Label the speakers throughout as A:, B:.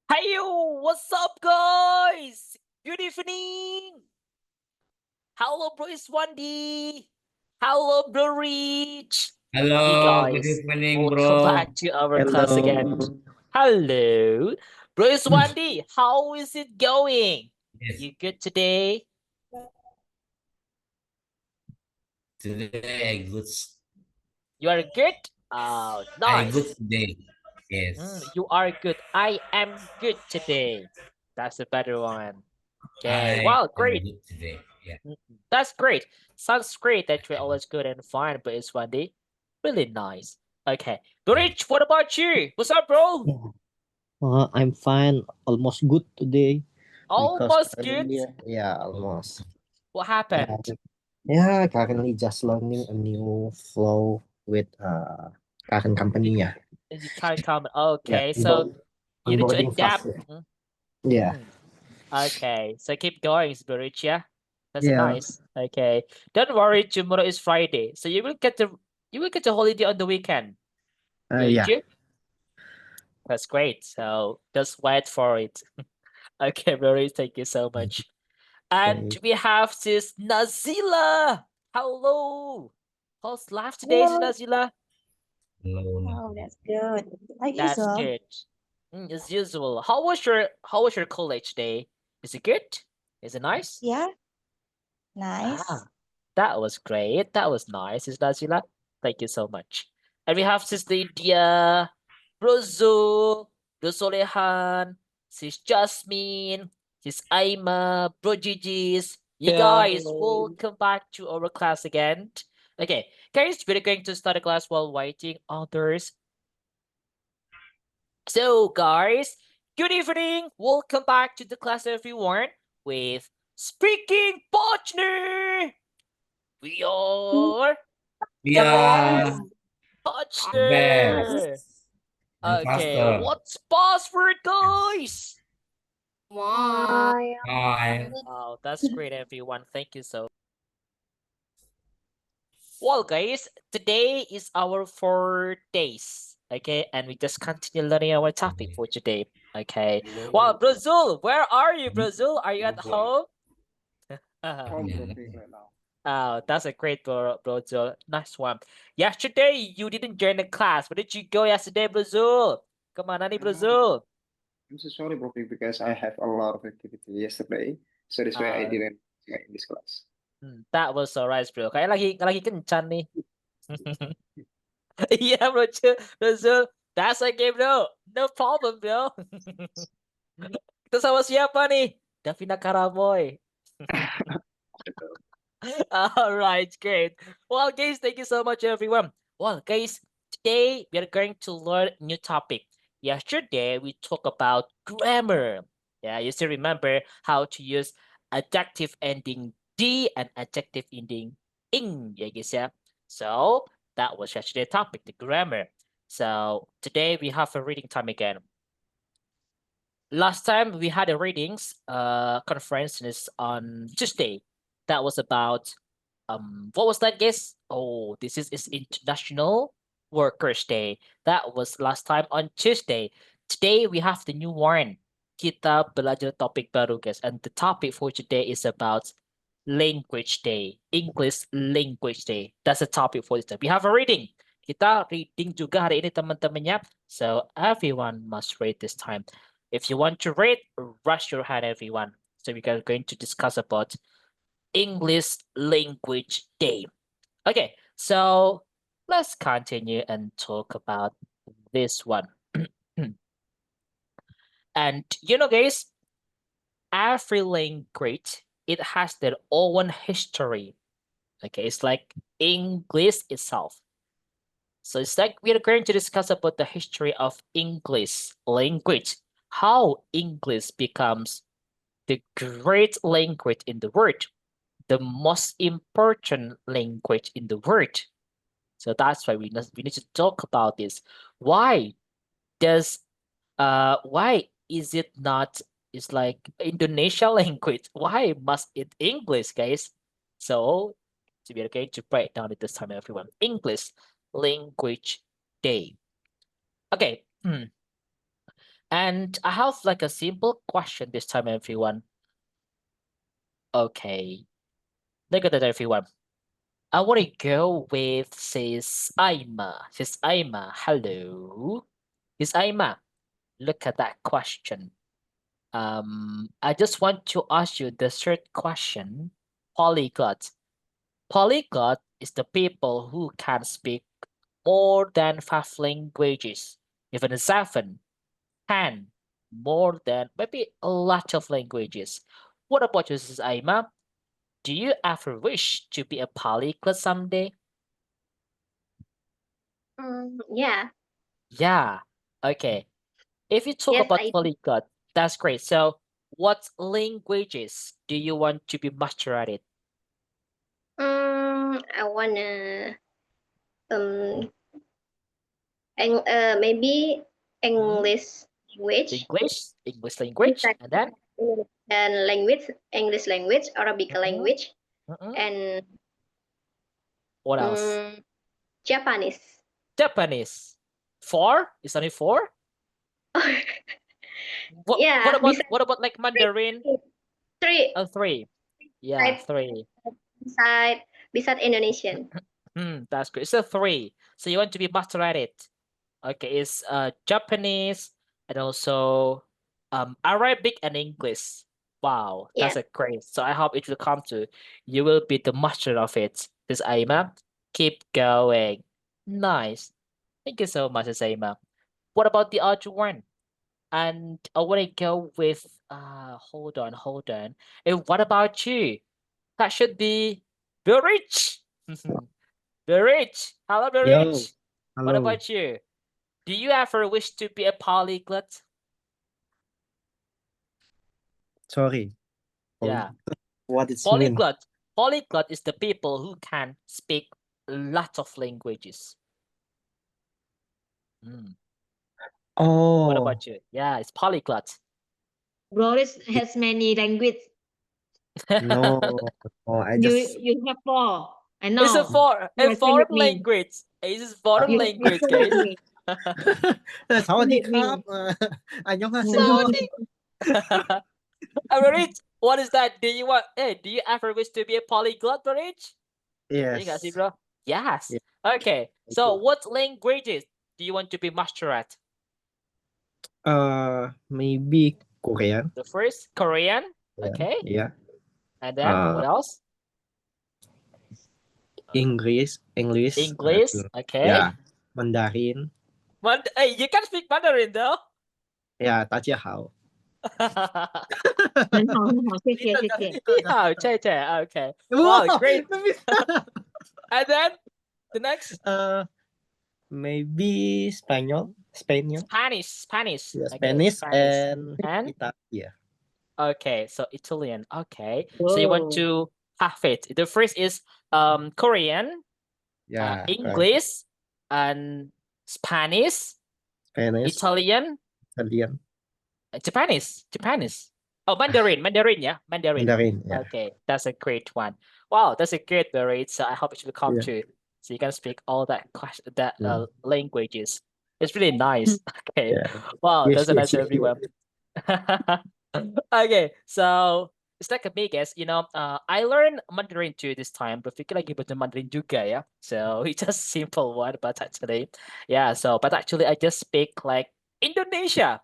A: Hey, what's up, guys? Good evening. Hello, bro Iswandi. Hello, bro Rich. Hey,
B: Halo, good
A: guys.
B: evening,
A: Welcome
B: bro.
A: back to our class again.
C: Hello.
A: Hello, bro Iswandi. How is it going?
B: Yes,
A: You good today?
B: today
A: You are good? Oh,
B: I good
A: nice.
B: today. Yes,
A: You are good. I am good today. That's a better one. Okay.
B: I
A: Wow,
B: am
A: great.
B: good today. Yeah.
A: That's great. Sounds great that you're always good and fine, but it's one day really nice. Okay.
B: Yeah.
A: Rich, what about you? What's up, bro?
C: Yeah. I'm fine. Almost good today because
A: Almost good.
C: currently, yeah, almost.
A: What
C: Yeah,
A: happened?
C: currently just learning a new flow with current
A: You,
C: company. Yeah,
A: you can't comment.
C: yeah,
A: Okay, so you need to
C: onboarding
A: adapt.
C: fast. Yeah,
A: Mhm. Okay, so keep going, Rich. Yeah, that's
C: yeah,
A: nice. Okay, don't worry. Tomorrow is Friday, so you will get the holiday on the weekend. Won't
C: yeah.
A: you? That's great. So just wait for it. Okay, Rich, thank you so much. And
C: Okay.
A: we have this Nazila. Hello. How's life today,
D: Hello.
A: Nazila?
B: Hello,
D: Oh,
B: Nadia.
D: that's good. Like
A: That's
D: usual.
A: good. As usual. How was your college day? Is it good? Is it nice?
D: Yeah, nice.
A: Ah, that was great. That was nice, is Nazila. Thank you so much. And we have Sister India, Brozo, Brosolehan, Sis Jasmine, Sis Aima, Bro Gigi's. You
E: Yeah,
A: guys,
E: hello.
A: welcome back to our class again. Okay, guys, we're going to start the class while waiting others. So, guys, good evening. Welcome back to the class, everyone, with Speaking Partner. We are
B: We
D: The
B: are
D: best.
B: the best
A: Partner.
B: and
A: Okay,
B: faster.
A: what's password,
B: Yes.
A: guys?
D: My
B: Bye.
A: Oh, that's great, everyone. Thank you so. Well, guys, today is our 4 days. Okay, and we just continue learning our topic for today. Okay. Well, Brazil, where are you, Brazil? Are you at home?
E: Home
B: Yeah.
E: cooking right now.
A: Oh, that's a great Brazil. Nice one. Yesterday, you didn't join the class. Where did you go yesterday, Brazil? Come on, Nani,
E: Um,
A: Brazil.
E: I'm so sorry, Bobby, because I have a lot of activity yesterday, so that's why I
A: Uh,
E: didn't join this class.
A: that was alright, bro. Kayak lagi kencan nih. Iya, bro. Brazil. That's okay, bro. No problem, bro. Kita sama siapa nih? Davina Karaboy. All right, great. Well, guys, thank you so much, everyone. Well, guys, today we are going to learn new topic. Yesterday we talked about grammar. Yeah, you still remember how to use adjective ending d and adjective ending ing, yeah, guys, yeah. So that was yesterday topic, the grammar. So today we have a reading time again. Last time we had a readings conference is on Tuesday. That was about what was that, guys? Oh, this is International Workers Day. That was last time on Tuesday. Today we have the new one. Kita belajar topik baru, guys, and the topic for today is about language day, English language day. That's the topic for today. We have a reading. Kita reading juga hari ini, teman-temannya. So everyone must read this time. If you want to read, raise your hand, everyone. So we are going to discuss about English Language Day. Okay, so let's continue and talk about this one. And guys, every language it has their own history. Okay, it's like English itself. So it's like we're going to discuss about the history of English language, how English becomes the great language in the world, the most important language in the world. So that's why we need to talk about this. Why does why is it not it's like Indonesia language? Why must it English, guys? So we are going to break down it this time, everyone. English language day. Okay. And I have like a simple question this time, everyone. Okay. Look at that, everyone. I want to go with Sis Aima. Sis Aima, hello. Sis Aima, look at that question. I just want to ask you the third question. Polyglot. Polyglot is the people who can speak more than 5 languages, even 7, 10, more than maybe a lot of languages. What about you, Sis Aima? Do you ever wish to be a polyglot someday?
F: Yeah.
A: Yeah. Okay. If you talk
F: Yes,
A: about
F: I
A: polyglot, that's great. So, what languages do you want to be master at it?
F: I wanna um maybe English language,
A: English language,
F: besides
A: and then
F: Indonesian language, English language, Arabic
A: Mhm,
F: language,
A: mhm.
F: and
A: What else?
F: Japanese.
A: Japanese. 4? Is only 4?
F: Yeah, bisa
A: What about like Mandarin?
F: three
A: 3. Yeah,
F: beside
A: 3.
F: beside Indonesian.
A: That's great. So 3. So you want to be master at it. Okay, it's Japanese and also Arabic and English. Wow, that's
F: Yeah.
A: a great. So I hope it will come to you will be the master of it. This Aima. Keep going. Nice. Thank you so much, Aima. What about the other one? And I want to go with hold on. And what about you? That should be Birich. Birich. Hello,
C: Yo,
A: Birich. What
C: hello.
A: about you? Do you ever wish to be a polyglot?
C: Sorry.
A: Yeah.
C: What it's mean?
A: Polyglot is the people who can speak lots of languages. What
C: Oh,
A: about you? Yeah, it's polyglot.
G: Boris has many language.
C: no. Oh, I just
G: You have 4. I know.
A: It's a
G: You are same
A: foreign
G: with me.
A: language. It's a foreign
G: You
A: language,
G: same with
A: guys.
G: me.
C: สวัสดี
G: with
C: ค
G: me.
C: รับ 안녕하세요.
A: Sorry. Barich, what is that? Do you ever wish to be a polyglot, Barich? You got it,
C: Yes.
A: bro? Yes.
C: Yeah.
A: Okay. So what languages do you want to be master at?
C: Maybe Korean.
A: The first, Korean.
C: Yeah.
A: Okay.
C: Yeah.
A: And then what else?
C: English.
A: English. Okay.
C: Yeah. Mandarin.
A: Hey, you can speak Mandarin though.
C: Yeah, 大家好。
G: 很好，谢谢。
A: Okay. Wow, great. And then the next?
C: Maybe Spanish.
A: Spanish.
C: Yeah,
A: Okay,
C: Spanish and Italian.
A: yeah. Okay, so Italian. Okay. So you want to have it. The first is Korean,
C: Yeah.
A: English, and Spanish, Italian, Japanese. Oh, Mandarin, yeah, Mandarin.
C: Yeah.
A: Okay, that's a great one. Wow, that's a great rate. So I hope it will come
C: Yeah.
A: to so you can speak all that languages. It's really nice. Okay.
C: Yeah.
A: Wow,
C: Yes,
A: that's a nice
C: yes, yes,
A: everyone. Okay, so it's like a big guess, I learned Mandarin too this time, but fikir lagi belajar Mandarin juga ya. So it's just simple one, but actually, yeah. So, but actually, I just speak like Indonesia.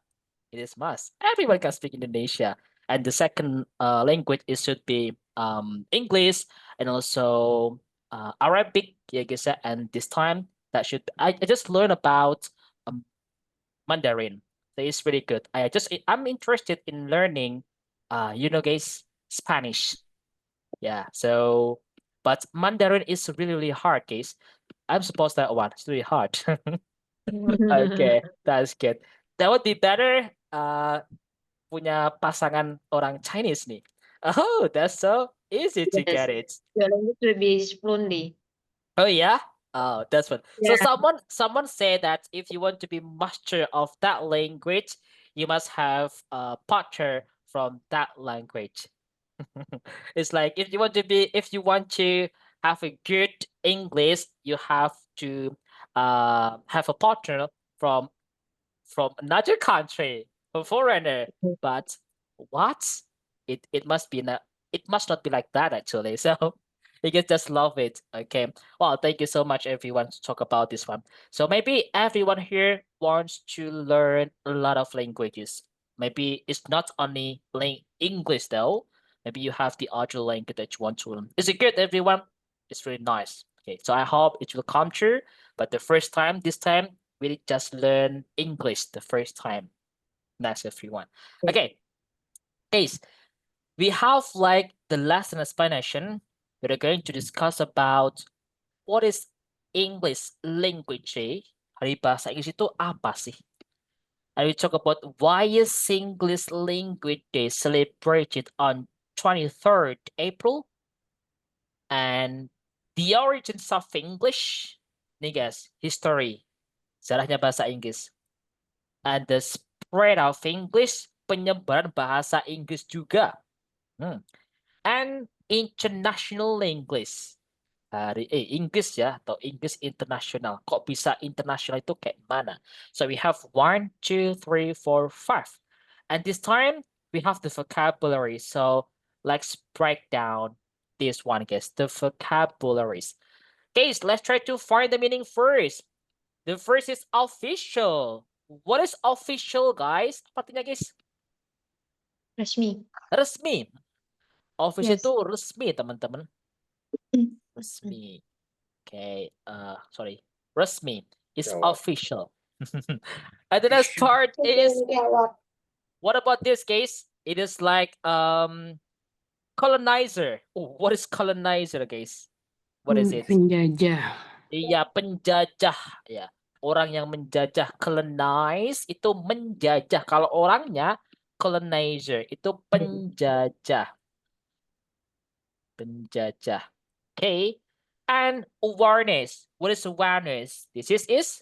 A: It is must. Everyone can speak Indonesia, and the second language it should be English and also Arabic. Yeah, guess that. And this time that should I just learned about Mandarin. So it's really good. I'm interested in learning, guys, Spanish. Yeah. So, but Mandarin is really hard, guys. I'm supposed that one. It's really hard. Okay, that's good. That would be better. Punya pasangan orang Chinese nih. Oh, that's so easy to
G: Yes.
A: get it.
G: Your language will be fluently.
A: Oh yeah. Oh, that's fun. So
G: Yeah.
A: someone said that if you want to be master of that language, you must have a partner from that language. It's like if you want to have a good English, you have to have a partner from another country. a foreigner. But what? It must be not. It must not be like that actually. So you can just love it. Okay. Well, thank you so much, everyone, to talk about this one. So maybe everyone here wants to learn a lot of languages. Maybe it's not only English though. Maybe you have the other language that you want to learn. Is it good, everyone? It's really nice. Okay, so I hope it will come true. But the first time, this time, we just learn English the first time. Nice, everyone. Okay, guys, we have like the lesson explanation. We're going to discuss about what is English language. Hari bahasa Inggris itu apa sih? And we talk about why is English Language Day celebrated on 23rd April, and the origins of English. Nih guys, history, sejarahnya bahasa Inggris, and the spread of English, penyebaran bahasa Inggris juga, and international English. Inggris ya, atau Inggris internasional. Kok bisa internasional itu kayak mana? So we have 1, 2, 3, 4, 5. And this time we have the vocabulary. So let's break down this one, guys. The vocabularies. Guys, let's try to find the meaning first. The first is official. What is official, guys? Apa artinya, guys?
G: Resmi.
A: Resmi. Official
G: Yes.
A: itu resmi, teman-teman. Resmi. Okay, sorry. Resmi is
E: Jawab.
A: official. And the next part is, what about this, guys? It is like colonizer. Oh, what is colonizer, guys? What is it?
H: Penjajah.
A: Iya, penjajah. Ya, orang yang menjajah. Colonize itu menjajah. Kalau orangnya colonizer itu penjajah. Penjajah. Okay, and awareness. What is awareness? This is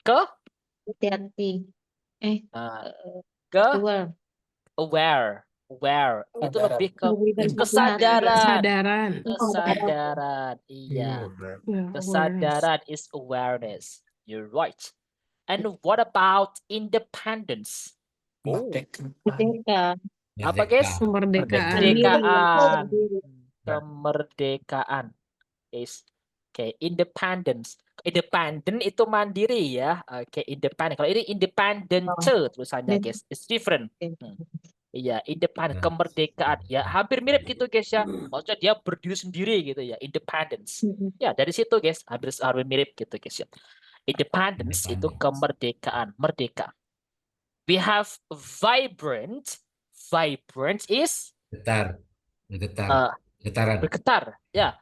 G: Hati-hati.
A: ke
G: Aware.
A: aware. Itu
C: Kesadaran.
A: lebih ke
G: Kesadaran.
A: kesadaran.
H: Kesadaran.
A: Kesadaran. Iya.
H: Yeah,
A: Kesadaran is awareness. You're right. And what about independence? Oh,
G: Merdeka.
A: apa, guys?
H: Kemerdekaan.
A: Kemerdekaan. Kemerdekaan. Is okay, independence. Independent itu mandiri ya. Oke, independent. Kalau ini independent tulisannya, guys. It's different. Iya, independent, kemerdekaan. Ya, hampir mirip gitu, guys ya. Maksudnya dia berdiri sendiri gitu ya, independence. Ya, dari situ, guys, hampir mirip gitu, guys ya. Independence itu kemerdekaan, merdeka. We have vibrant. Vibrant is
B: Getaran.
A: bergetar. Ya.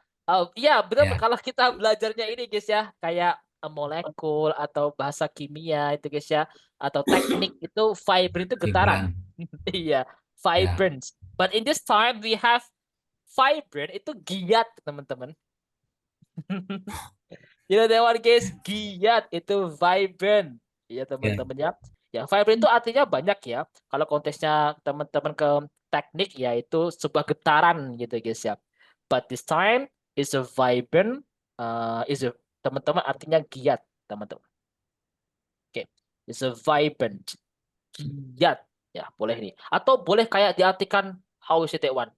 A: Ya, benar.
B: Ya.
A: Kalau kita belajarnya ini, guys ya, kayak molekul atau bahasa kimia itu, guys ya, atau teknik itu vibrant itu getaran. Iya, vibrant. But in this time we have vibrant itu giat, teman-teman. You know that one, guys? Giat itu vibrant. Iya, teman-teman ya. Ya, vibrant itu artinya banyak ya. Kalau konteksnya teman-teman ke teknik ya itu sebuah getaran gitu, guys ya. But this time is a vibrant, teman-teman artinya giat, teman-teman. Oke, is a vibrant, giat, ya boleh nih. Atau boleh kayak diartikan how is it that one?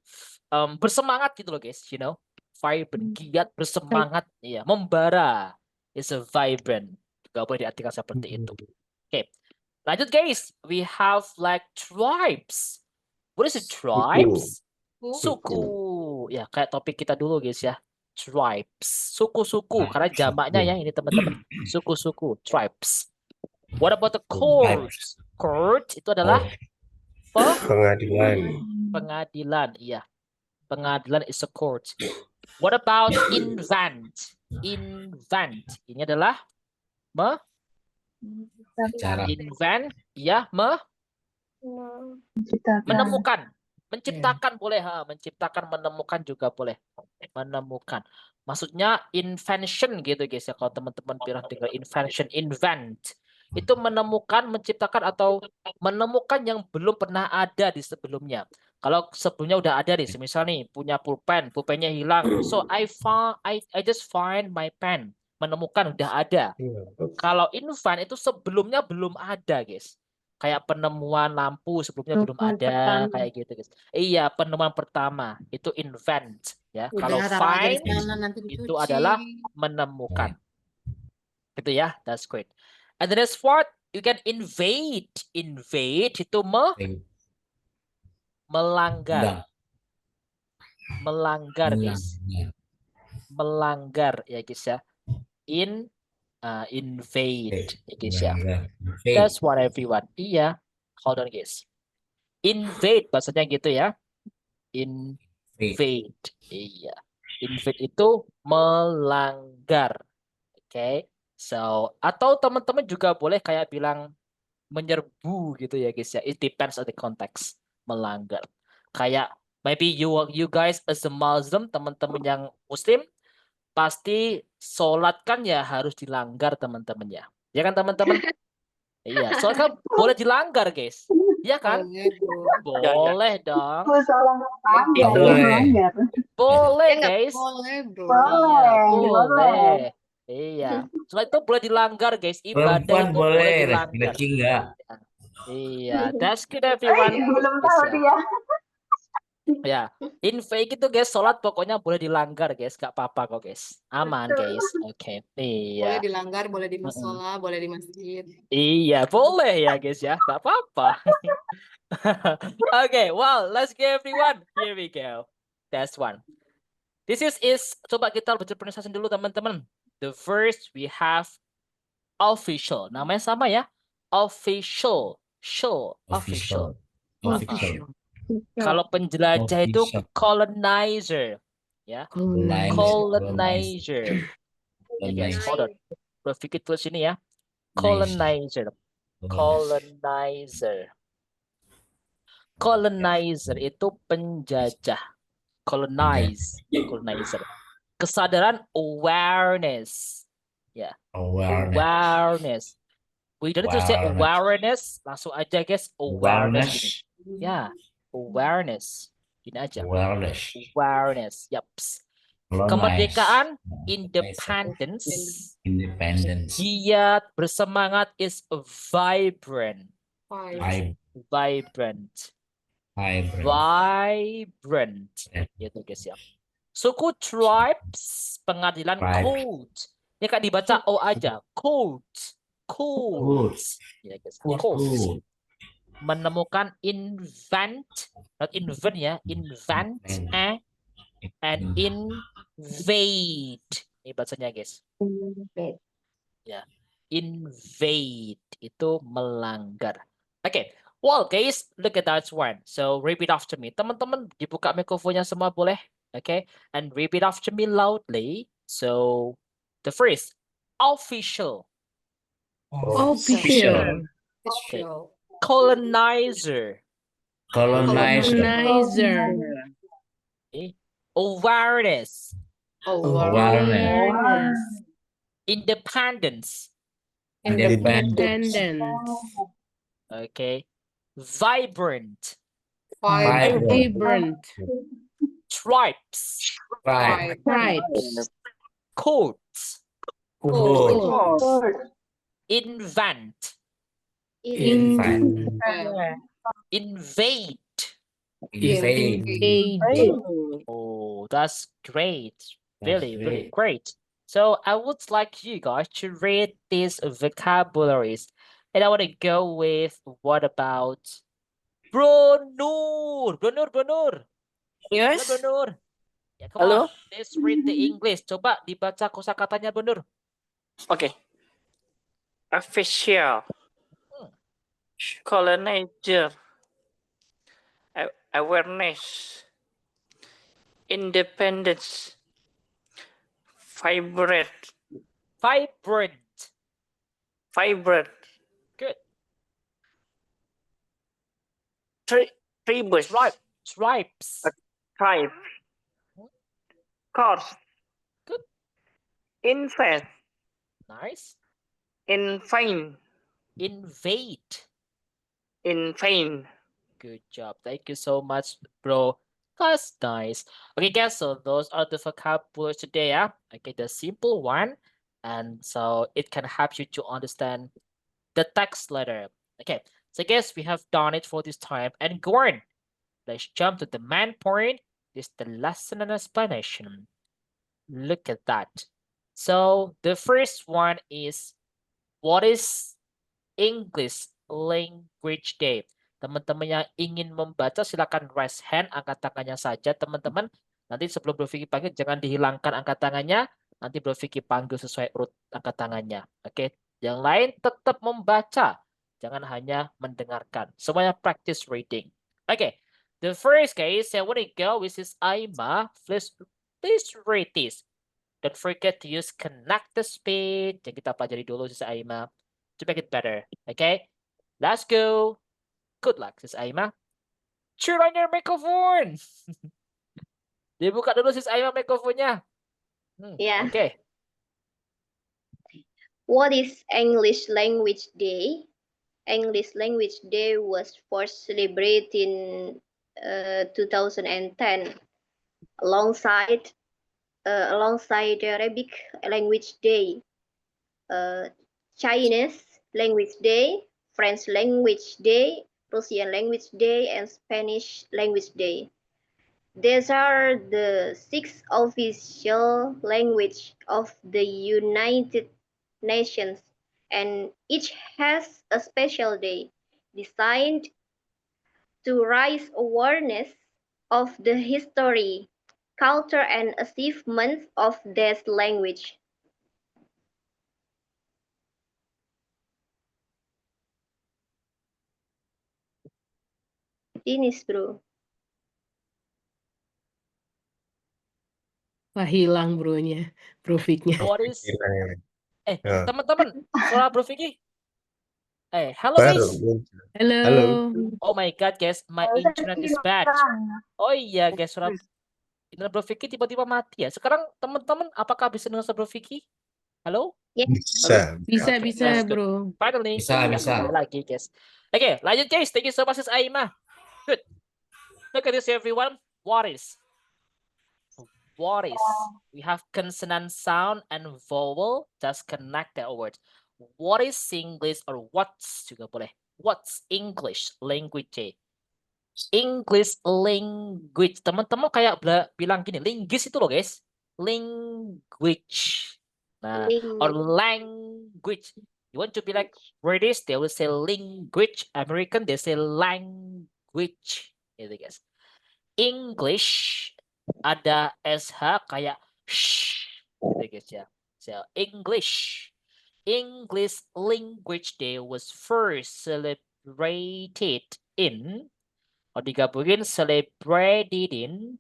A: Bersemangat gitu loh, guys. You know, vibrant, giat, bersemangat, ya, membara. Is a vibrant. Gak boleh diartikan seperti itu. Oke, lanjut, guys. We have like tribes. What is it, tribes? Suku. Ya, kayak topik kita dulu, guys ya. Tribes. Suku-suku. Karena jamaknya ya ini, teman-teman. Suku-suku. Tribes. What about the courts? Court itu adalah
E: Pengadilan.
A: pengadilan. Iya. Pengadilan is a court. What about invent? Invent. Ini adalah invent. Ya, menemukan. Menciptakan boleh, menciptakan, menemukan juga boleh. Menemukan. Maksudnya invention gitu, guys ya. Kalau teman-teman pernah dengar invention, invent. Itu menemukan, menciptakan atau menemukan yang belum pernah ada di sebelumnya. Kalau sebelumnya udah ada nih, misal nih punya pulpen, pulpennya hilang. So I just find my pen. Menemukan udah ada. Kalau invent itu sebelumnya belum ada, guys. Kayak penemuan lampu sebelumnya belum
G: Penemuan
A: ada,
G: pertama.
A: kayak gitu guys. Iya, penemuan pertama itu invent ya. Kalau
H: Udah taruh aja di
A: find
H: sana nanti
A: itu
H: dicuci.
A: adalah menemukan. Gitu ya, that's great. And the next part, you can invade. Invade itu melanggar. Melanggar guys. Melanggar ya guys ya. Invade ya guys ya. That's what everyone. Iya. Hold on guys. Invade bahasanya gitu ya. Invade. Iya. Invade itu melanggar. Oke. So, atau teman-teman juga boleh kayak bilang menyerbu gitu ya guys ya. It depends on the context. Melanggar. Kayak maybe you guys as a Muslim, teman-teman yang Muslim pasti sholat kan ya harus dilanggar teman-temannya. Ya kan teman-teman? Iya, sholat kan boleh dilanggar guys. Iya kan? Boleh dong. Boleh guys.
H: Boleh, bro.
A: Iya, boleh. Iya. Sholat itu boleh dilanggar guys. Ibadah
B: Perempuan
A: itu boleh
B: boleh,
A: dilanggar.
B: laki enggak.
A: Iya, that's good everyone.
D: Belum
A: Yes,
D: tahu
A: ya.
D: dia.
A: Ya, invade itu guys, sholat pokoknya boleh dilanggar guys, gak apa-apa kok guys, aman guys. Oke,
H: Boleh
A: iya,
H: dilanggar, boleh di musola, boleh di masjid.
A: iya boleh ya guys ya, gak apa-apa. Oke, well, let's go everyone. Here we go. That's one. This is coba kita baca pronunciation dulu teman-teman. The first we have official, namanya sama ya, official, official. Kalau penjelajah itu
B: Official.
A: colonizer, ya. Colonizer. Ya guys, hold on. Berpikir tulis sini ya. Colonizer. Colonizer. Colonizer itu penjajah. Colonize. Colonizer. Kesadaran awareness. Ya. Awareness. Tidak itu saya awareness, langsung aja guys awareness. Gini. Ya, awareness. Gini aja. Awareness. Yaps. Kemerdekaan, independence. Giat, bersemangat is vibrant. Vibrant. Gitu guys ya. Suku tribes, pengadilan code. Ini kan dibaca O aja. Code. Ya guys. Code. Menemukan invent, not invent ya, invent and invade. Ini bacanya guys. Ya, invade itu melanggar. Oke, well guys, look at that one. So repeat after me. Teman-teman dibuka mikrofonnya semua boleh. Oke, and repeat after me loudly. So the first, official.
G: Official.
A: Okay. Colonizer.
G: Colonizer.
A: Okay. Awareness. Independence. Okay. Vibrant. Tribes. Codes. Invent. Invade. Oh, that's great. Really, really great. So I would like you guys to read these vocabularies. And I want to go with what about Bro Nur? Bro Nur.
I: Yes.
A: Halo, Bro Nur. Ya, come
I: Halo.
A: on. Let's read the English. Coba dibaca kosakatanya, Bro Nur.
I: Okay. Official. Colonizer. Awareness. Independence. Vibrant.
A: Good.
I: Tribes.
A: Tribes.
I: Tribe. Course.
A: Good.
I: Invest.
A: Nice.
I: Invade. Invade.
A: Good job. Thank you so much, bro. That's nice. Okay, guys, so those are the vocabularies today, yeah? Okay, the simple one. And so it can help you to understand the text letter. Okay, So I guess we have done it for this time. And Gordon, let's jump to the main point. This is the lesson and explanation. Look at that. So the first one is, what is English Language Day? Teman-teman yang ingin membaca silakan raise hand, angkat tangannya saja teman-teman. Nanti sebelum Bro Vicky panggil jangan dihilangkan angkat tangannya. Nanti Bro Vicky panggil sesuai urut angkat tangannya. Oke, yang lain tetap membaca. Jangan hanya mendengarkan. Semuanya practice reading. Oke, the first case, I want to go with this Aima. Please read this. Don't forget to use connect the speed. Yang kita pelajari dulu, Sis Aima, to make it better. Okay, let's go. Good luck, Sis Aima. Turn on your microphone. Dibuka dulu, Sis Aima, microphone-nya.
F: Yeah.
A: Okay.
F: What is English Language Day? English Language Day was first celebrated in 2010 alongside the Arabic Language Day, Chinese Language Day, French Language Day, Russian Language Day, and Spanish Language Day. These are the 6 official languages of the United Nations, and each has a special day designed to raise awareness of the history, culture, and achievements of this language. Finish, bro.
H: Wah, hilang bronya, Bro Vicky-nya.
A: What is...
B: Ya.
A: teman-teman, suara Bro Vicky. Hello
B: Baru
A: guys.
B: muncul.
H: Halo.
B: Halo.
A: Oh my God, guys, my internet is bad. Oh iya, guys, suara internet Bro Vicky tiba-tiba mati ya. Sekarang teman-teman, apakah bisa dengar suara Bro Vicky? Halo?
B: Bisa.
H: Bisa,
A: Okay,
H: bisa,
A: that's good.
H: bro.
A: Finally.
B: Bisa,
A: Ya,
B: bisa.
A: ada lagi, guys. Oke, lanjut guys. Thank you so much, Sis Aima. Good. Look at this, everyone. What is? We have consonant sound and vowel. Just connect that word. What is English, or what's juga boleh. What's English language? English language. Teman-teman kayak bilang gini, linguist itu loh guys. Language. Nah, or language. You want to be like British, they will say language. American, they say language. Gitu guys. English ada SH kayak shh. Gitu guys ya. So, English Language Day was first celebrated in, celebrated in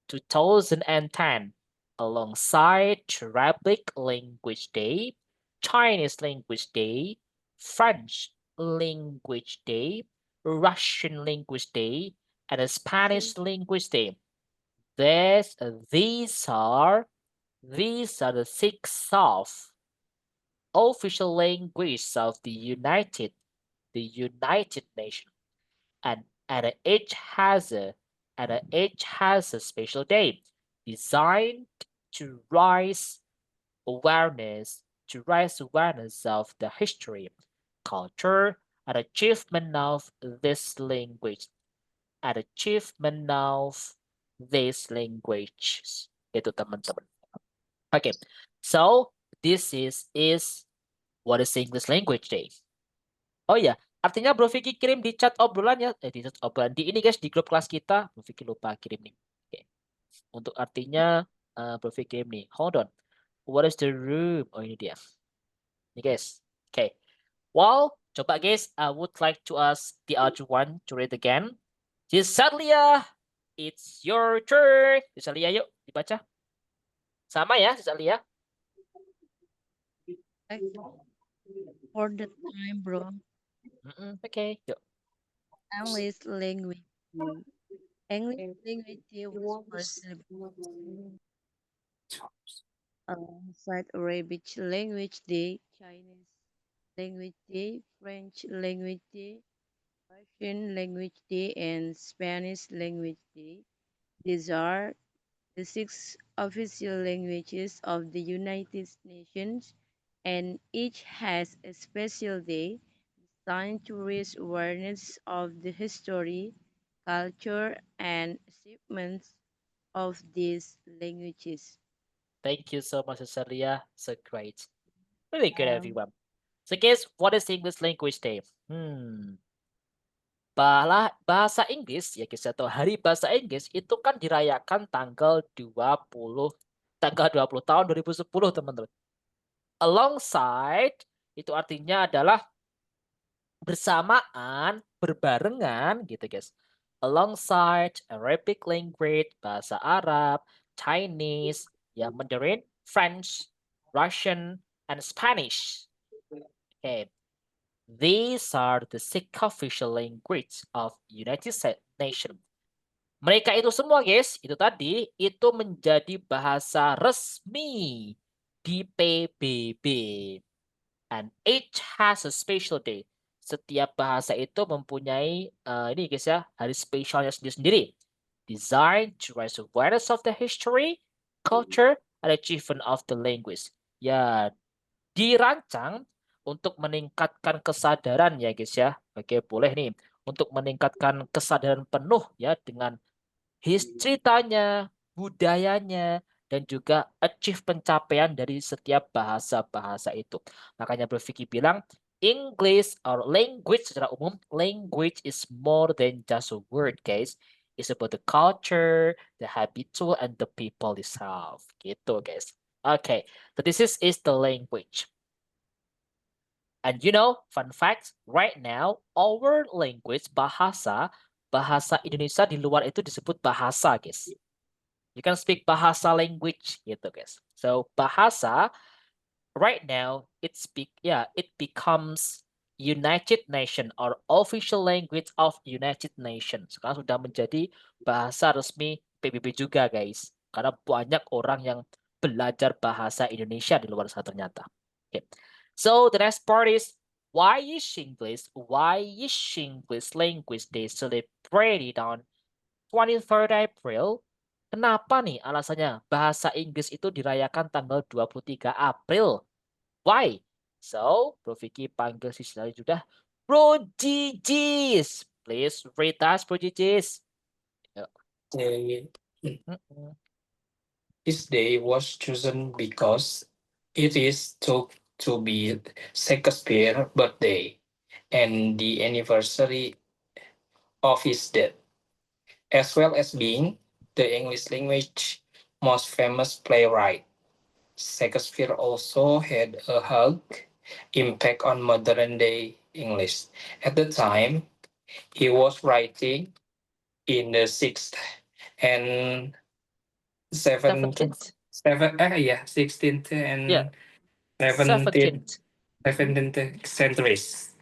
A: 2010 alongside Arabic Language Day, Chinese Language Day, French Language Day, Russian Language Day, and a Spanish Language Day. These are the 6 of official languages of the United Nations, and each has a special day designed to raise awareness of the history, culture, and achievement of this language, itu teman-teman. Okay, so this is what is English Language Day. Oh ya, artinya Bro Vicky kirim di chat obrolan ya, di chat obrolan di ini guys, di grup kelas kita. Bro Vicky lupa kirim nih. Oke. Untuk artinya Bro Vicky kirim nih. Hold on. What is the room? Oh ini dia. Ini guys. Okay. Well, coba guys, I would like to ask the other one to read again. Cisalia, it's your turn. Cisalia, yuk dibaca. Sama ya, Cisalia.
G: For the time, bro.
A: Okay, yuk.
G: English language. English language day was first celebrated alongside Arabic language day, Chinese language day, French language day, Russian language day, and Spanish language day. These are the 6 official languages of the United Nations, and each has a special day centuries awareness of the history, culture, and achievements of these languages.
A: Thank you so much, Cecilia. So great. Really good,
G: Um,
A: everyone. So guys, what is English Language Day? Bahasa Inggris ya guys atau Hari Bahasa Inggris itu kan dirayakan tanggal 20 tahun 2010 teman-teman. Alongside itu artinya adalah bersamaan, berbarengan gitu guys. Alongside Arabic language, bahasa Arab, Chinese, ya Mandarin, French, Russian, and Spanish. Okay. These are the six official language of United Nations. Mereka itu semua guys, itu tadi, itu menjadi bahasa resmi di PBB. And each has a special day. Setiap bahasa itu mempunyai ini guys ya, hari spesialnya sendiri-sendiri. Designed to raise awareness of the history, culture, and achievement of the language. Ya, dirancang untuk meningkatkan kesadaran ya guys ya. Oke, boleh nih untuk meningkatkan kesadaran penuh ya dengan ceritanya, budayanya, dan juga achieve pencapaian dari setiap bahasa-bahasa itu. Makanya Bro Vicky bilang, English or language secara umum, language is more than just a word, guys. It's about the culture, the habitual, and the people itself. Gitu, guys. Okay, so this is the language. And you know, fun fact, right now, our language, bahasa Indonesia di luar itu disebut bahasa, guys. You can speak bahasa language gitu, guys. So, bahasa right now it becomes United Nation or official language of United Nations. Sekarang sudah menjadi bahasa resmi PBB juga, guys. Karena banyak orang yang belajar bahasa Indonesia di luar sana ternyata. Okay. So, the next part is why is English Language Day celebrated on 23rd April? Kenapa nih alasannya bahasa Inggris itu dirayakan tanggal 23 April? Why? So, Bro Vicky panggil si Sally sudah. Bro Gigis, please read us, Bro Gigis.
J: This day was chosen because it is thought to be Shakespeare's birthday and the anniversary of his death, as well as being the English language most famous playwright. Shakespeare also had a huge impact on modern day English. At the time, he was writing in the 6th and 16th and
A: Yeah.
J: 17th centuries.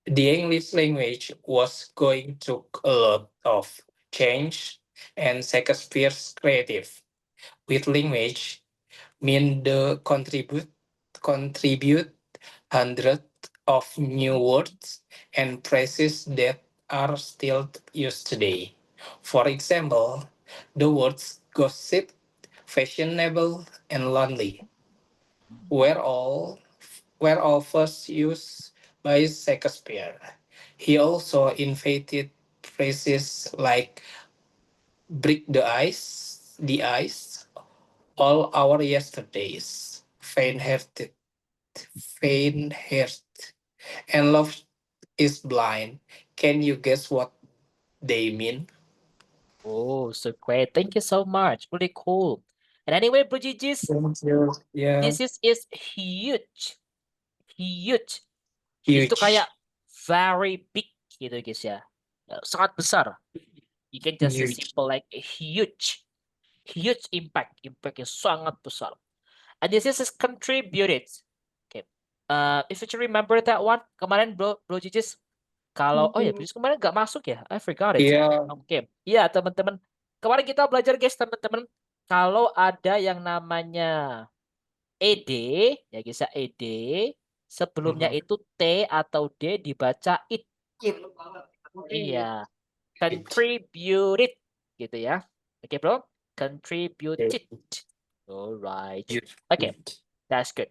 J: The English language was going through a lot of change, and Shakespeare's creative with language mean the contribute hundreds of new words and phrases that are still used today. For example, the words gossip, fashionable, and lonely were all first used by Shakespeare. He also invented phrases like break the ice, all our yesterdays, faint-hearted, and love is blind. Can you guess what they mean?
A: Oh, so great. Thank you so much. Really cool. And anyway, Bro Gigis,
J: Yeah.
A: this is huge. Huge. Itu kayak very big gitu guys ya. Sangat besar. You can just say simple like a huge impact. Impact yang sangat besar. And this is contributed. Okay. If you remember that one kemarin Bro Gigis, kalau oh ya Bro Gigis kemarin nggak masuk ya, I forgot it.
J: Yeah.
A: Oke. Iya teman-teman. Kemarin kita belajar guys teman-teman. Kalau ada yang namanya ed ya guys ya ed, sebelumnya itu t atau d dibaca it. Iya. Contributed gitu ya. Oke, Bro. Contributed. Alright. Okay. That's good.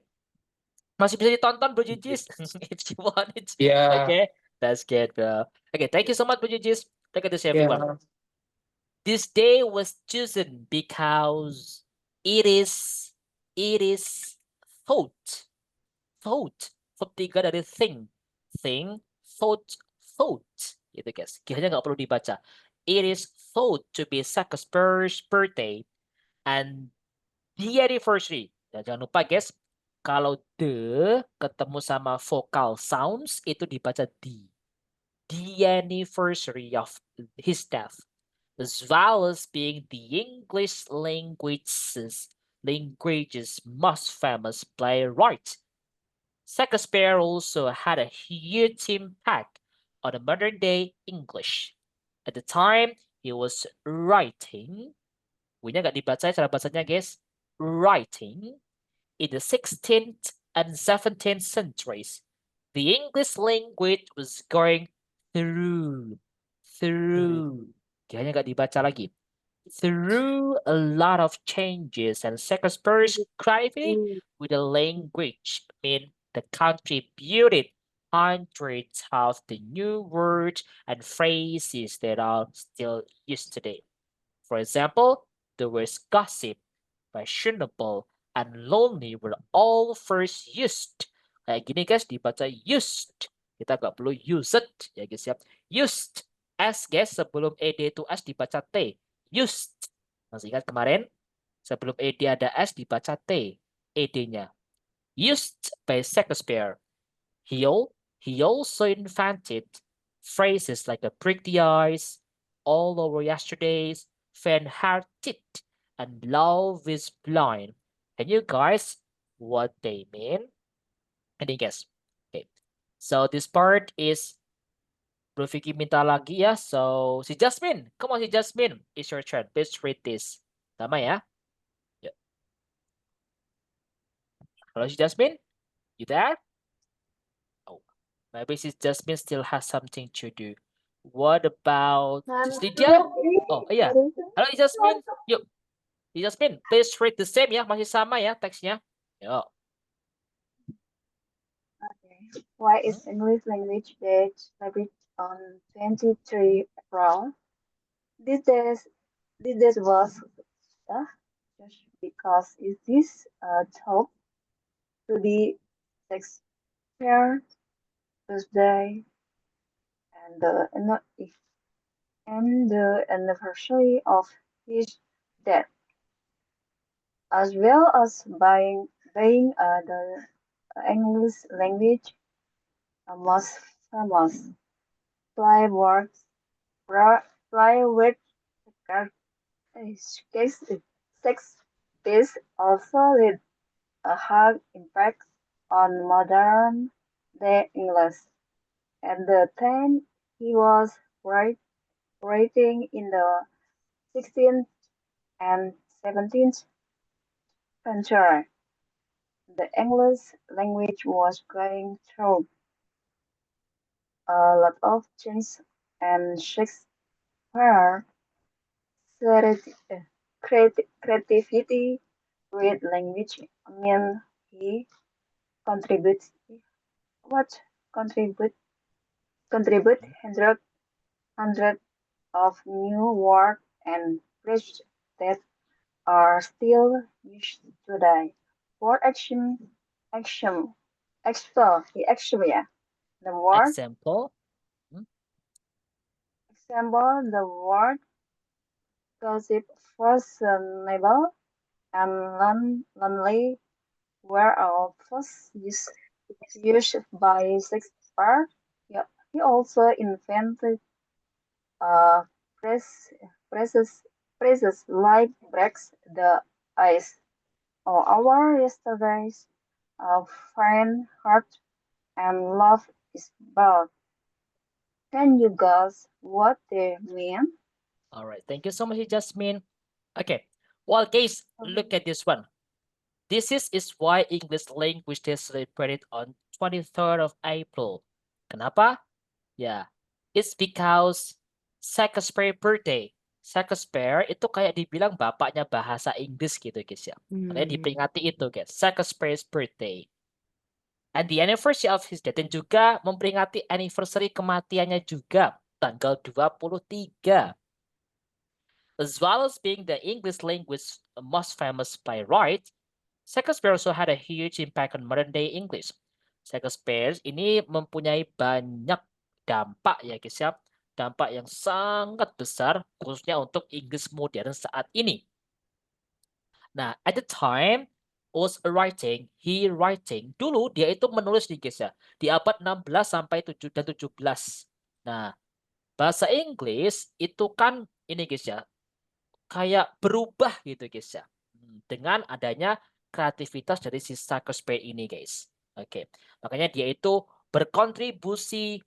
A: Masih bisa ditonton Bro Jujis if you want it.
J: Yeah.
A: Okay, that's good, bro. Okay, thank you so much, Bro Jujis. Look at this, everyone.
J: Yeah.
A: This day was chosen because it is thought. Thought tiga dari thing, thought gitu guys. Kiranya nggak perlu dibaca. It is thought to be Shakespeare's birthday and the anniversary. Dan jangan lupa guys, kalau the ketemu sama vocal sounds itu dibaca the. The anniversary of his death, as well as being the English language's most famous playwright. Shakespeare also had a huge impact on the modern-day English. At the time, he was writing, bunyinya nggak dibaca cara bacanya guys, writing in the 16th and 17th centuries. The English language was going through, kayaknya nggak dibaca lagi, through a lot of changes, and Shakespeare's scribing with the language mean the contributed hundreds of the new words and phrases that are still used today. For example, the words gossip, fashionable, and lonely were all first used. Kayak gini guys, dibaca used. Kita nggak perlu used ya guys ya. Used. S guys, sebelum ed itu S dibaca T. Used. Masih ingat kemarin? Sebelum ed ada S dibaca T. ed-nya. Used by Shakespeare. He also invented phrases like a prick the eyes, all over yesterdays, faint-hearted, and love is blind. Can you guys what they mean? Any guess? Okay. So this part is Bro Vicky minta lagi ya. So si Jasmine, come on si Jasmine, it's your turn. Please read this. Tama ya? Yeah. Hello si Jasmine, you there? Oh, maybe si Jasmine still has something to do. What about Sis Lydia? Oh iya. Halo Jasmine, yuk. Jasmine, please read the same ya, masih sama ya teksnya. Yuk.
D: Why is English Language Day celebrated on 23 April? This day was just because it is thought to be Shakespeare's birthday and the anniversary of his death, as well as being the English language most famous playwright Shakespeare also had a hard impact on modern day English. At the time he was writing in the 16th and 17th century, the English language was going through a lot of change, and Shakespeare creativity with language mean he contribute hundred of new words and phrases that are still used today. For example, yeah. The word
A: Example.
D: the word gossip, fashionable, and lonely were all first used by Shakespeare. Yeah, he also invented phrases like breaks the ice or our yesterdays, faint heart and love is bad. Can you guess what they mean?
A: All right, thank you so much, Jasmine. Okay, well, guys, look at this one. This is why English Language Day is celebrated on 23rd of April. Kenapa? Yeah, it's because Shakespeare birthday. Shakespeare itu kayak dibilang bapaknya bahasa Inggris gitu guys ya. Makanya diperingati itu guys, Shakespeare's birthday. And the anniversary of his death, dan juga memperingati anniversary kematiannya juga tanggal 23. As well as being the English language most famous playwright, Shakespeare also had a huge impact on modern day English. Shakespeare ini mempunyai banyak dampak ya guys ya, dampak yang sangat besar khususnya untuk Inggris modern saat ini. Nah, at the time was he writing dulu dia itu menulis nih guys ya, di abad 16 sampai 17. Nah, bahasa Inggris itu kan ini guys ya, kayak berubah gitu guys ya, dengan adanya kreativitas dari si Shakespeare ini guys. Oke, makanya dia itu berkontribusi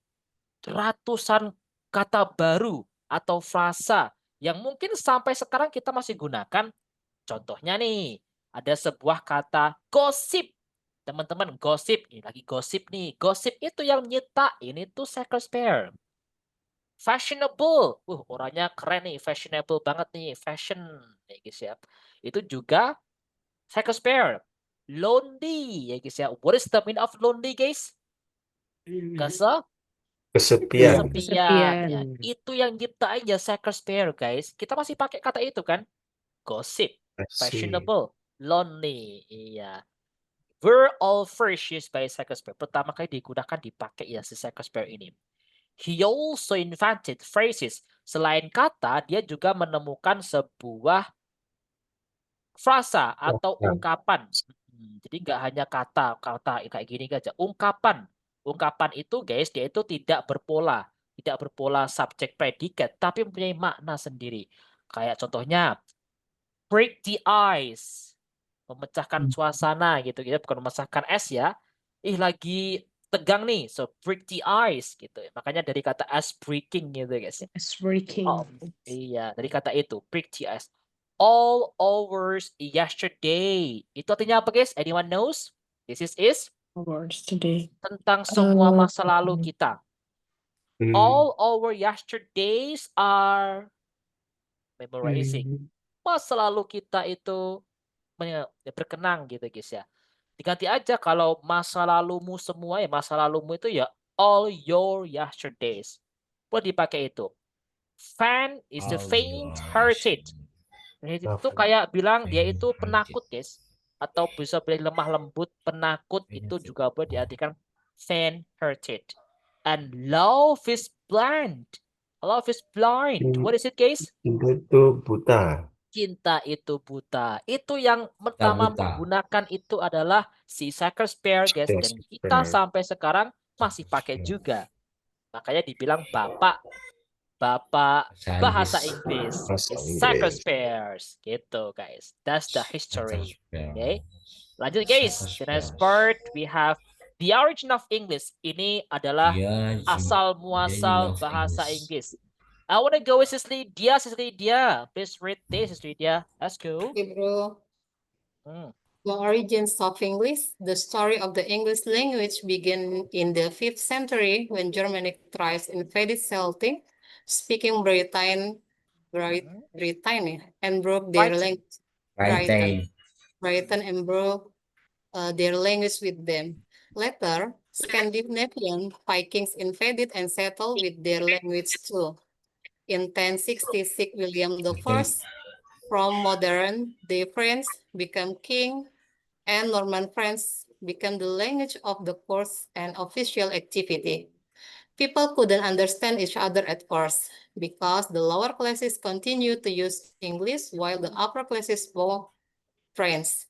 A: ratusan kata baru atau frasa yang mungkin sampai sekarang kita masih gunakan. Contohnya nih, ada sebuah kata gosip. Teman-teman, gosip. Ini lagi gosip nih. Gosip itu yang nyiptain itu Shakespeare. Fashionable. Orangnya keren nih. Fashionable banget nih. Fashion. Ya guys ya. Itu juga Shakespeare. Lonely. Ya guys ya. What is the meaning of lonely guys?
B: Kesepian.
A: Ya, itu yang nyiptain ya Shakespeare guys. Kita masih pakai kata itu kan? Gossip. Fashionable, lonely, iya. Were all first used by Shakespeare. Pertama kali digunakan dipakai ya si Shakespeare ini. He also invented phrases. Selain kata, dia juga menemukan sebuah frasa atau ungkapan. Jadi nggak hanya kata kayak gini aja. Ungkapan itu guys, dia itu tidak berpola subjek predikat, tapi mempunyai makna sendiri. Kayak contohnya break the ice, memecahkan suasana gitu, bukan memecahkan es ya. Lagi tegang nih, so break the ice gitu. Makanya dari kata ice breaking gitu guys.
H: Ice breaking.
A: Iya, dari kata itu break the ice. All hours yesterday. Itu artinya apa guys? Anyone knows? This is
H: Hours today.
A: tentang semua masa lalu kita. All our yesterdays are memorizing. Masa lalu kita itu berkenang gitu guys ya. Diganti aja kalau masa lalumu semua ya, masa lalumu itu ya all your yesterdays. Boleh dipakai itu. Fan is the faint-hearted. Itu kayak bilang dia itu penakut guys. Atau bisa bilang lemah lembut, penakut itu juga boleh diartikan faint-hearted. And love is blind. Love is blind. What is it guys?
B: Itu buta.
A: Cinta itu buta. Itu yang pertama menggunakan itu adalah si Shakespeare guys, dan kita sampai sekarang masih pakai juga. Makanya dibilang bapak bahasa Inggris. Shakespeare gitu guys. That's the history. Okay. Lanjut guys. The next part we have the origin of English. Ini adalah asal muasal bahasa Inggris. I want to go with Sis Lydia. Please read this, Sis Lydia. Let's go.
K: Okay, bro. The origins of English. The story of the English language began in the 5th century when Germanic tribes invaded Celtic, speaking Britain and broke their language. Britain and broke their language with them. Later, Scandinavian Vikings invaded and settled with their language too. In 1066, William I from modern-day French became king, and Norman French became the language of the court and official activity. People couldn't understand each other at first because the lower classes continued to use English while the upper classes spoke French.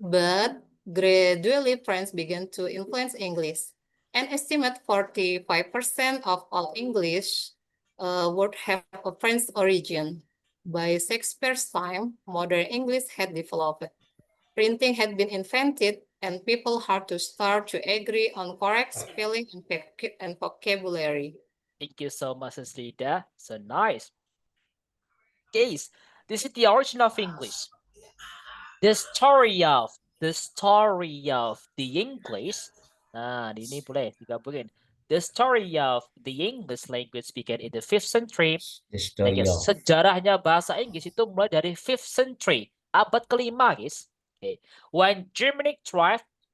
K: But gradually, French began to influence English. An estimate 45% of all English words have a French origin. By Shakespeare's time, modern English had developed. Printing had been invented, and people had to start to agree on correct spelling and vocabulary.
A: Thank you so much, Lydia. So nice. Guys, this is the origin of English. The story of the English. Nah, ini boleh digabungin. The story of the English language began in the 5th century. Sejarahnya bahasa Inggris itu mulai dari 5th century, abad ke-5, guys. Okay. When Germanic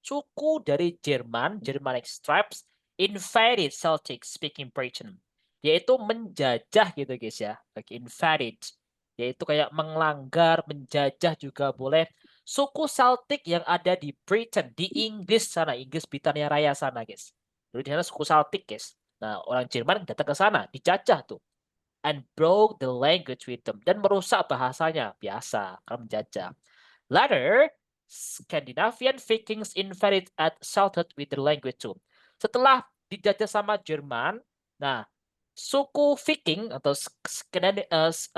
A: suku dari Jerman, Germanic tribes, invaded Celtic-speaking Britain. Yaitu menjajah gitu guys ya, like invaded. Yaitu kayak melanggar, menjajah juga boleh. Suku Celtic yang ada di Britain, di Inggris sana, Inggris Britania Raya sana guys. Dulu di sana suku Celtic guys. Nah orang Jerman datang ke sana, dijajah tuh. And broke the language with them. Dan merusak bahasanya, biasa, karena menjajah. Later, Scandinavian Vikings invaded and assaulted with the language too. Setelah dijajah sama Jerman, nah suku Viking atau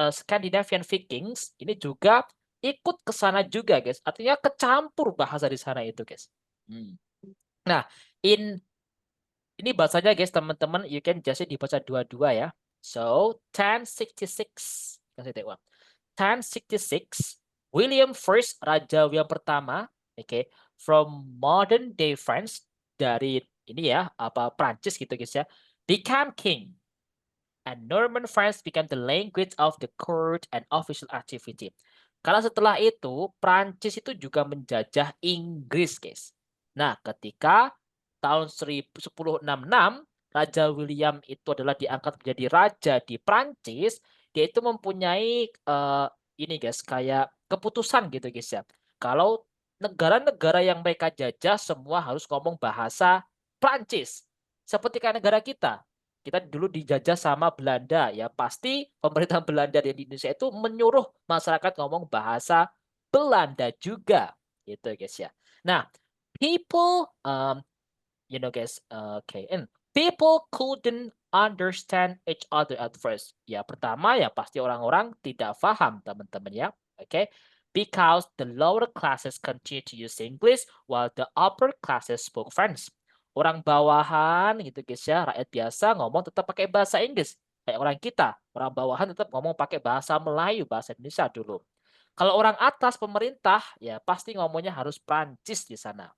A: Scandinavian Vikings ini juga ikut ke sana juga guys. Artinya kecampur bahasa di sana itu guys. Nah, ini bahasanya guys teman-teman, you can just dibaca dua-dua ya. So 1066, 1066, William I, Raja William pertama, from modern day France, dari ini ya apa Prancis gitu guys ya, became king. And Norman France became the language of the court and official activity. Karena setelah itu Prancis itu juga menjajah Inggris guys. Nah ketika tahun 1066 Raja William itu adalah diangkat menjadi raja di Prancis, dia itu mempunyai ini guys kayak keputusan gitu guys ya. Kalau negara-negara yang mereka jajah semua harus ngomong bahasa Prancis. Seperti kayak negara kita. Kita dulu dijajah sama Belanda ya, pasti pemerintah Belanda di Indonesia itu menyuruh masyarakat ngomong bahasa Belanda juga gitu guys ya. Nah, people guys, and people couldn't understand each other at first. Ya, pertama ya pasti orang-orang tidak paham teman-teman ya. Because the lower classes continue to use English while the upper classes spoke French. Orang bawahan gitu guys ya, rakyat biasa ngomong tetap pakai bahasa Inggris. Kayak orang kita, orang bawahan tetap ngomong pakai bahasa Melayu, bahasa Indonesia dulu. Kalau orang atas pemerintah, ya pasti ngomongnya harus Prancis di sana.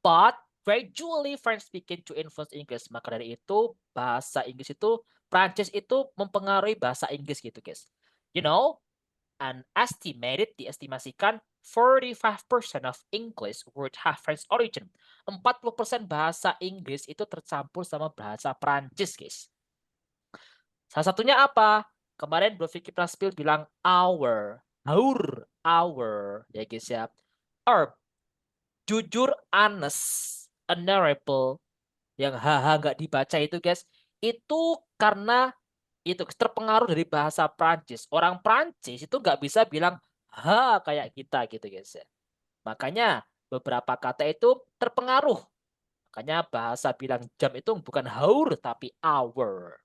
A: But gradually French began to influence English. Maka dari itu, bahasa Inggris itu, Prancis itu mempengaruhi bahasa Inggris gitu guys. You know, diestimasikan 45% of English would have French origin. 40% bahasa Inggris itu tercampur sama bahasa Prancis, guys. Salah satunya apa? Kemarin Bro Vicky Praspil bilang our, ya guys ya. Jujur, honest, honorable, yang nggak dibaca itu guys, itu karena itu terpengaruh dari bahasa Prancis. Orang Prancis itu nggak bisa bilang ha kayak kita gitu guys ya. Makanya beberapa kata itu terpengaruh. Makanya bahasa bilang jam itu bukan haur tapi hour.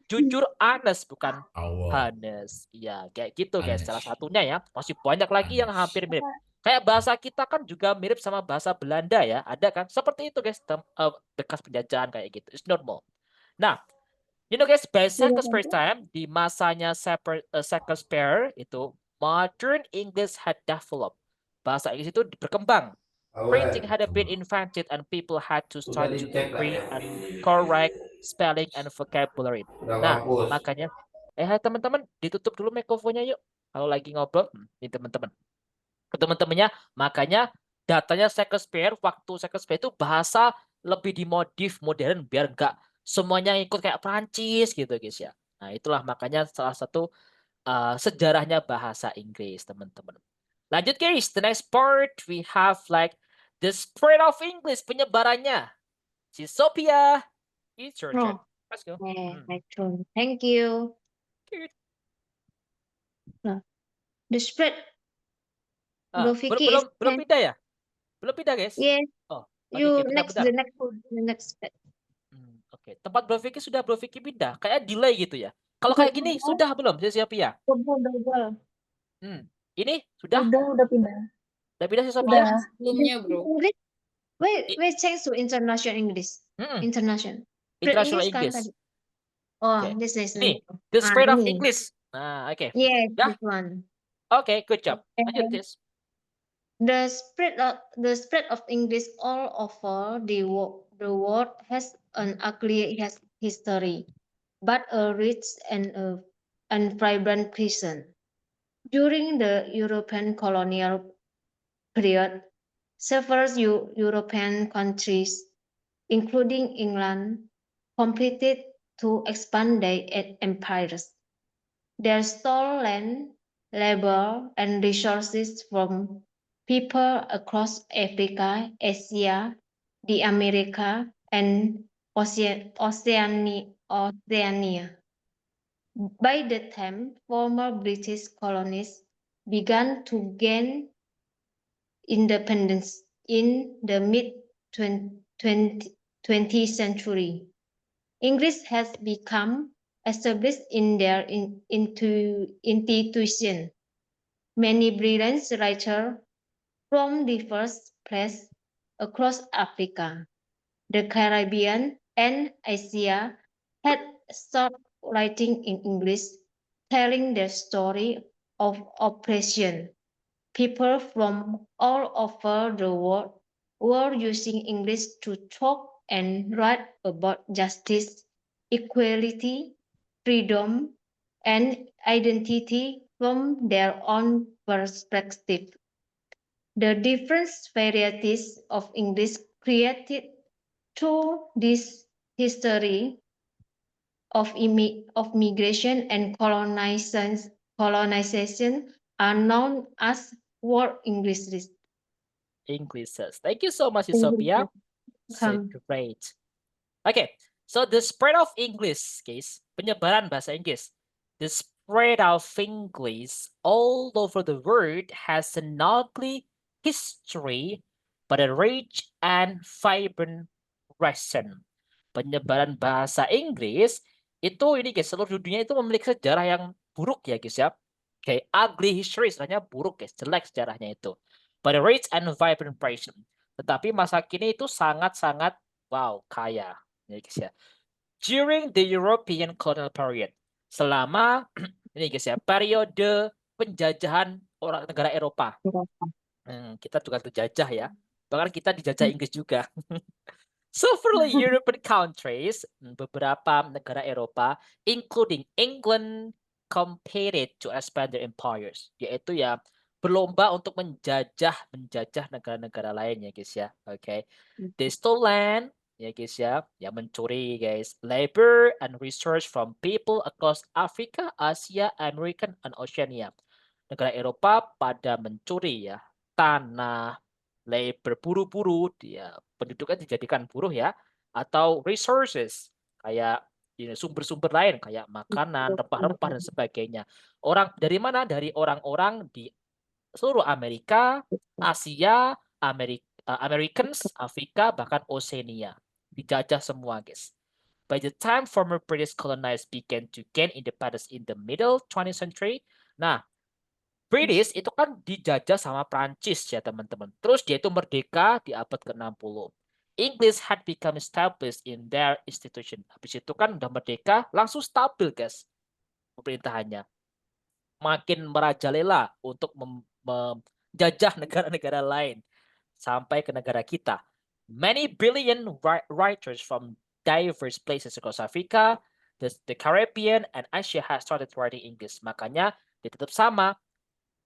A: Jujur honest bukan honest. Iya kayak gitu guys. Salah satunya ya. Masih banyak lagi yang hampir mirip. Kayak bahasa kita kan juga mirip sama bahasa Belanda ya. Ada kan? Seperti itu guys. Bekas penjajahan kayak gitu. It's normal. Nah, you know guys, by Shakespeare time, di masanya Shakespeare itu, modern English had developed. Bahasa Inggris itu berkembang. Printing had been invented and people had to start to agree and correct spelling and vocabulary. Nah, makanya, hai teman-teman, ditutup dulu mikrofonnya yuk. Kalau lagi ngobrol, nih teman-teman. Ke teman-temannya, makanya datanya Shakespeare, waktu Shakespeare itu bahasa lebih dimodif modern biar nggak semuanya ikut kayak Prancis gitu guys ya. Nah itulah makanya salah satu sejarahnya bahasa Inggris teman-teman. Lanjut guys, the next part we have like the spread of English, penyebarannya. Si Sophia, it's your turn. Let's go.
L: My turn. Thank you. The spread.
A: Belum pindah ya? Belum pindah guys?
L: Yes.
A: Oh,
L: You
A: bentar.
L: the next step.
A: Oke, tempat Bro Vicky sudah Bro Vicky pindah, kayak delay gitu ya. Kalau kayak gini sudah belum, Sophia?
L: Udah.
A: Ini sudah?
L: Udah pindah.
A: Udah pindah Sophia?
K: Sebelumnya, Bro.
L: Wait, change to international English. International
A: English.
L: Oh,
A: okay.
L: This is
A: ini the spread of English. Nah, oke.
L: Yes, this one.
A: Okay, good job. Lanjut, guys.
L: The spread of English all over the world has an ugly history, but a rich and vibrant present. During the European colonial period, Several European countries, including England, competed to expand their empires. They stole land, labor, and resources from people across Africa, Asia, the Americas, and Oceania. By the time former British colonies began to gain independence in the mid-20th century, English has become established in their institution. Many brilliant writers from diverse places across Africa, the Caribbean, and Asia had started writing in English, telling their story of oppression. People from all over the world were using English to talk and write about justice, equality, freedom, and identity from their own perspective. The different varieties of English created through this history of migration and colonization are known as world Englishes.
A: Englishes. Thank you so much,
L: Thank you.
A: Sophia. So
L: Welcome.
A: great. Okay, so the spread of English, guys, penyebaran bahasa Inggris. The spread of English all over the world has an ugly history, but a rich and vibrant present. Penyebaran bahasa Inggris itu ini guys, seluruh dunia itu memiliki sejarah yang buruk ya guys ya. Kayak ugly history, istilahnya buruk guys, jelek sejarahnya itu. But a rich and vibrant present. Tetapi masa kini itu sangat-sangat wow, kaya ya guys ya. During the European colonial period, selama ini guys ya, periode penjajahan orang negara Eropa. Kita juga terjajah ya. Bahkan kita dijajah Inggris juga. Several European countries, beberapa negara Eropa, including England, competed to expand their empires. Yaitu ya berlomba untuk menjajah negara-negara lain ya guys ya. Okay. They stole land, ya guys ya, mencuri guys, labor and research from people across Africa, Asia, America, and Oceania. Negara Eropa pada mencuri ya tanah, labor, buruh-buruh, dia penduduknya dijadikan buruh ya, atau resources kayak sumber-sumber lain kayak makanan, rempah-rempah dan sebagainya. Orang dari mana? Dari orang-orang di seluruh Amerika, Asia, Americans, Afrika, bahkan Oceania. Dijajah semua, guys. By the time former British colonists began to gain independence in the middle 20th century, nah, British itu kan dijajah sama Prancis ya teman-teman. Terus dia itu merdeka di abad ke-60. English had become established in their institution. Habis itu kan udah merdeka, langsung stabil guys pemerintahannya. Makin merajalela untuk menjajah negara-negara lain sampai ke negara kita. Many brilliant writers from diverse places across Africa, the Caribbean, and Asia had started writing English. Makanya dia tetap sama.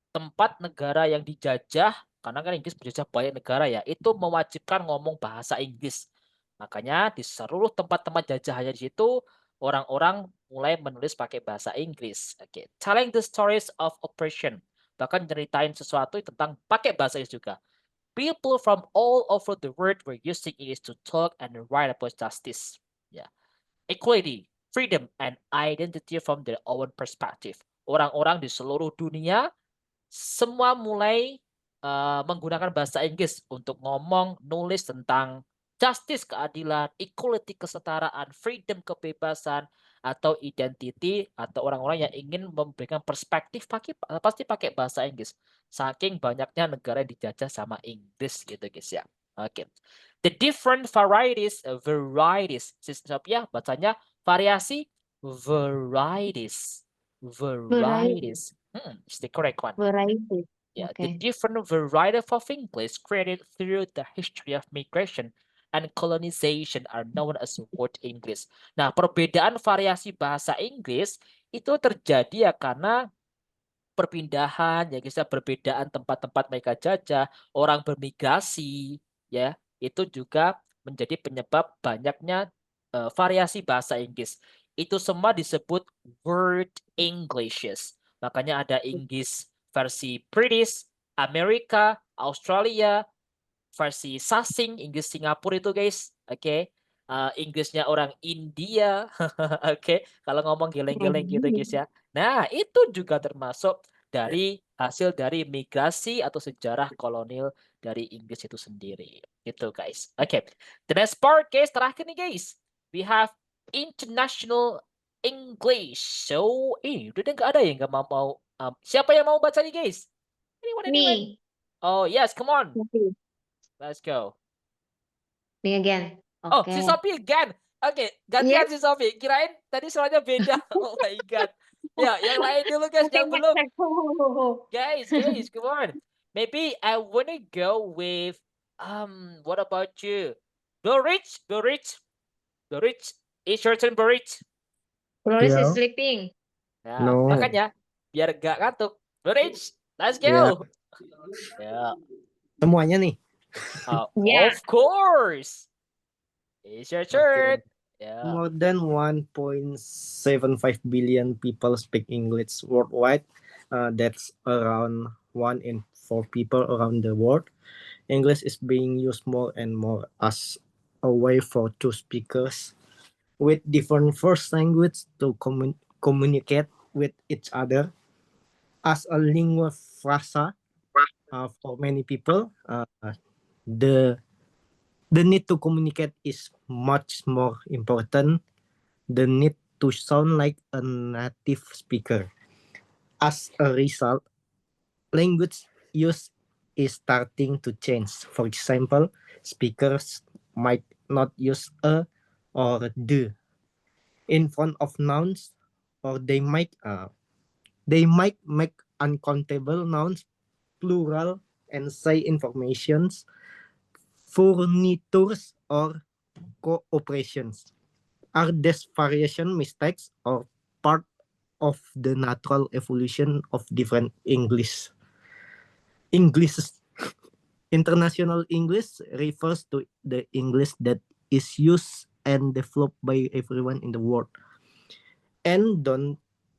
A: Tempat negara yang dijajah, karena kan Inggris menjajah banyak negara ya, itu mewajibkan ngomong bahasa Inggris. Makanya di seluruh tempat-tempat jajahannya di situ, orang-orang mulai menulis pakai bahasa Inggris. Oke, telling the stories of oppression, bahkan ceritain sesuatu tentang pakai bahasa Inggris juga. People from all over the world were using English to talk and write about justice, equality, freedom, and identity from their own perspective. Orang-orang di seluruh dunia semua mulai menggunakan bahasa Inggris untuk ngomong, nulis tentang justice, keadilan, equality, kesetaraan, freedom, kebebasan, atau identity, atau orang-orang yang ingin memberikan perspektif pasti pakai bahasa Inggris. Saking banyaknya negara yang dijajah sama Inggris gitu guys ya. Oke. The different varieties, ya bacanya variasi, varieties. It's the correct one.
L: Variety.
A: Yeah,
L: Okay.
A: the different variety of English created through the history of migration and colonization are known as word English. Nah, perbedaan variasi bahasa Inggris itu terjadi ya karena perpindahan ya guys ya, perbedaan tempat-tempat mereka jajah, orang bermigrasi ya, itu juga menjadi penyebab banyaknya variasi bahasa Inggris. Itu semua disebut word Englishes. Makanya ada Inggris versi British, Amerika, Australia, versi Sasing, Inggris Singapura itu guys. Oke. Inggrisnya orang India. Oke, kalau ngomong geleng-geleng gitu guys ya. Nah, itu juga termasuk dari hasil dari migrasi atau sejarah kolonial dari Inggris itu sendiri. Gitu guys. Oke. The next part guys, terakhir nih guys. We have international English. So, udah nggak ada yang nggak mau siapa yang mau baca nih guys? Anyone?
L: Me.
A: Oh yes, come on.
L: Okay.
A: Let's go.
L: Me again.
A: Oh,
L: Okay.
A: si Sophie again. Oke, gantian
L: Yes.
A: si Sophie. Kirain tadi soalnya beda. Oh my God. Ya, yang lain dulu guys,
L: Okay,
A: yang belum.
L: next.
A: Guys, come on. Maybe I wanna go with what about you? Burrich. It's your turn, Burrich.
L: Floris
C: Yeah.
L: is sleeping.
A: Nah,
C: No.
A: makanya biar gak ngantuk. Burrich, let's
C: Yeah.
A: go. Ya.
C: Semuanya nih.
L: Yeah.
A: Of course. It's your turn. Yeah.
C: More than 1.75 billion people speak English worldwide. That's around 1 in 4 people around the world. English is being used more and more as a way for two speakers with different first language to communicate with each other. As a lingua franca for many people, the need to communicate is much more important. The need to sound like a native speaker. As a result, language use is starting to change. For example, speakers might not use a or the in front of nouns, or they might make uncountable nouns plural and say informations, furnitures, or cooperations. Are these variation mistakes or part of the natural evolution of different English? International English refers to the English that is used and developed by everyone in the world, and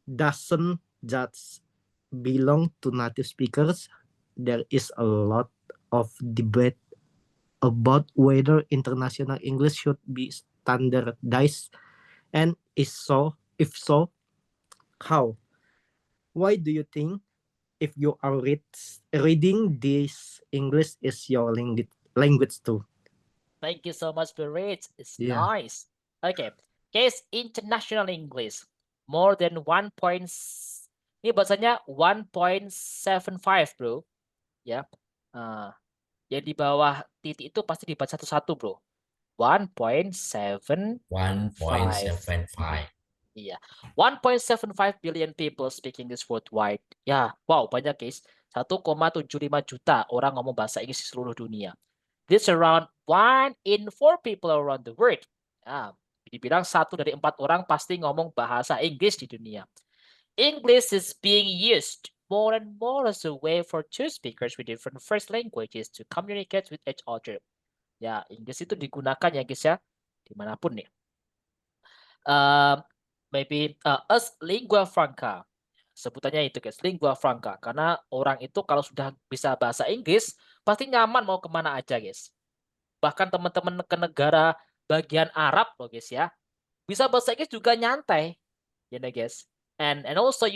C: doesn't just belong to native speakers. There is a lot of debate about whether international English should be standardized, and if so, how? Why do you think, if you are reading this, English is your language too?
A: Thank you so much, Burrich. It's
C: Yeah.
A: nice. Okay. Guys, international English. More than 1. Ini bahasanya 1.75, bro. Ya. Yang di bawah titik itu pasti dibaca satu-satu, bro. 1.75.
M: 1.75.
A: Iya. 1.75 billion people speaking this worldwide. Ya, wow, banyak guys. 1,75 juta orang ngomong bahasa Inggris di seluruh dunia. This around 1 in 4 people around the world. Ya, dibilang 1 dari 4 orang pasti ngomong bahasa Inggris di dunia. English is being used more and more as a way for two speakers with different first languages to communicate with each other. Ya, Inggris itu digunakan ya guys ya, dimanapun nih. Maybe as lingua franca. Sebutannya itu guys, lingua franca. Karena orang itu kalau sudah bisa bahasa Inggris, pasti nyaman mau kemana aja guys. Bahkan teman-teman ke negara bagian Arab loh guys ya, bisa bahasa Inggris juga nyantai. Ya guys. And also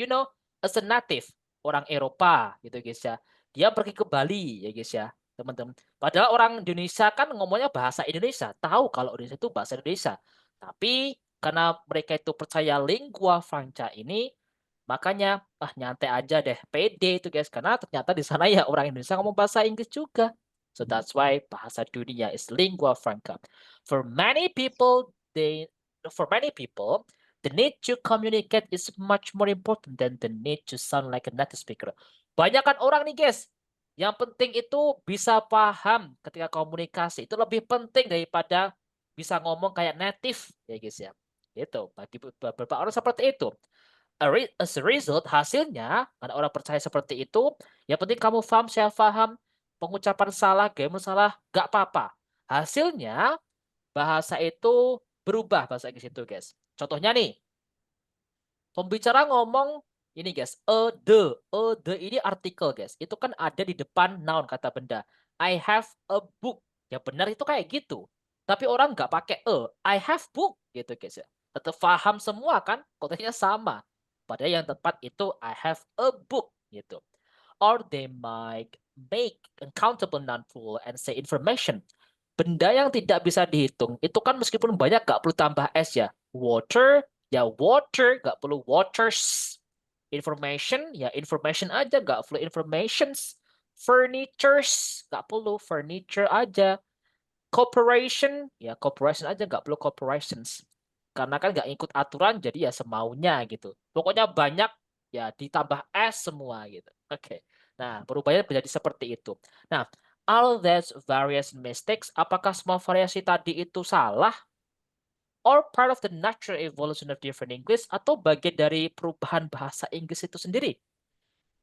A: as a native, orang Eropa gitu guys ya. Dia pergi ke Bali ya guys ya, teman-teman. Padahal orang Indonesia kan ngomongnya bahasa Indonesia, tahu kalau Indonesia itu bahasa Indonesia. Tapi karena mereka itu percaya lingua franca ini, makanya nyantai aja deh, pede itu guys, karena ternyata di sana ya orang Indonesia ngomong bahasa Inggris juga. So that's why bahasa dunia is lingua franca. For many people, the need to communicate is much more important than the need to sound like a native speaker. Banyakan orang nih guys, yang penting itu bisa paham ketika komunikasi. Itu lebih penting daripada bisa ngomong kayak native ya guys ya. Itu bagi beberapa orang seperti itu. As a result, hasilnya, karena orang percaya seperti itu, yang penting kamu paham, saya paham, pengucapan salah, grammar salah, gak apa-apa. Hasilnya, bahasa itu berubah, bahasa Inggris itu, guys. Contohnya nih, pembicara ngomong, ini guys, the ini artikel, guys. Itu kan ada di depan noun, kata benda. I have a book. Ya benar itu kayak gitu. Tapi orang nggak pakai I have book, gitu, guys ya. Tetap paham semua kan, konteksnya sama. Padahal yang tepat itu I have a book gitu. Or they might make uncountable non-plural and say information. Benda yang tidak bisa dihitung itu kan meskipun banyak gak perlu tambah s ya. Water ya water, gak perlu waters. Information ya information aja, gak perlu informations. Furnitures gak perlu furniture aja. Corporation ya corporation aja, gak perlu corporations. Karena kan nggak ikut aturan, jadi ya semaunya gitu. Pokoknya banyak ya ditambah S semua gitu. Oke. Nah, perubahannya menjadi seperti itu. Nah, all these various mistakes, apakah semua variasi tadi itu salah? Or part of the natural evolution of different English, atau bagian dari perubahan bahasa Inggris itu sendiri?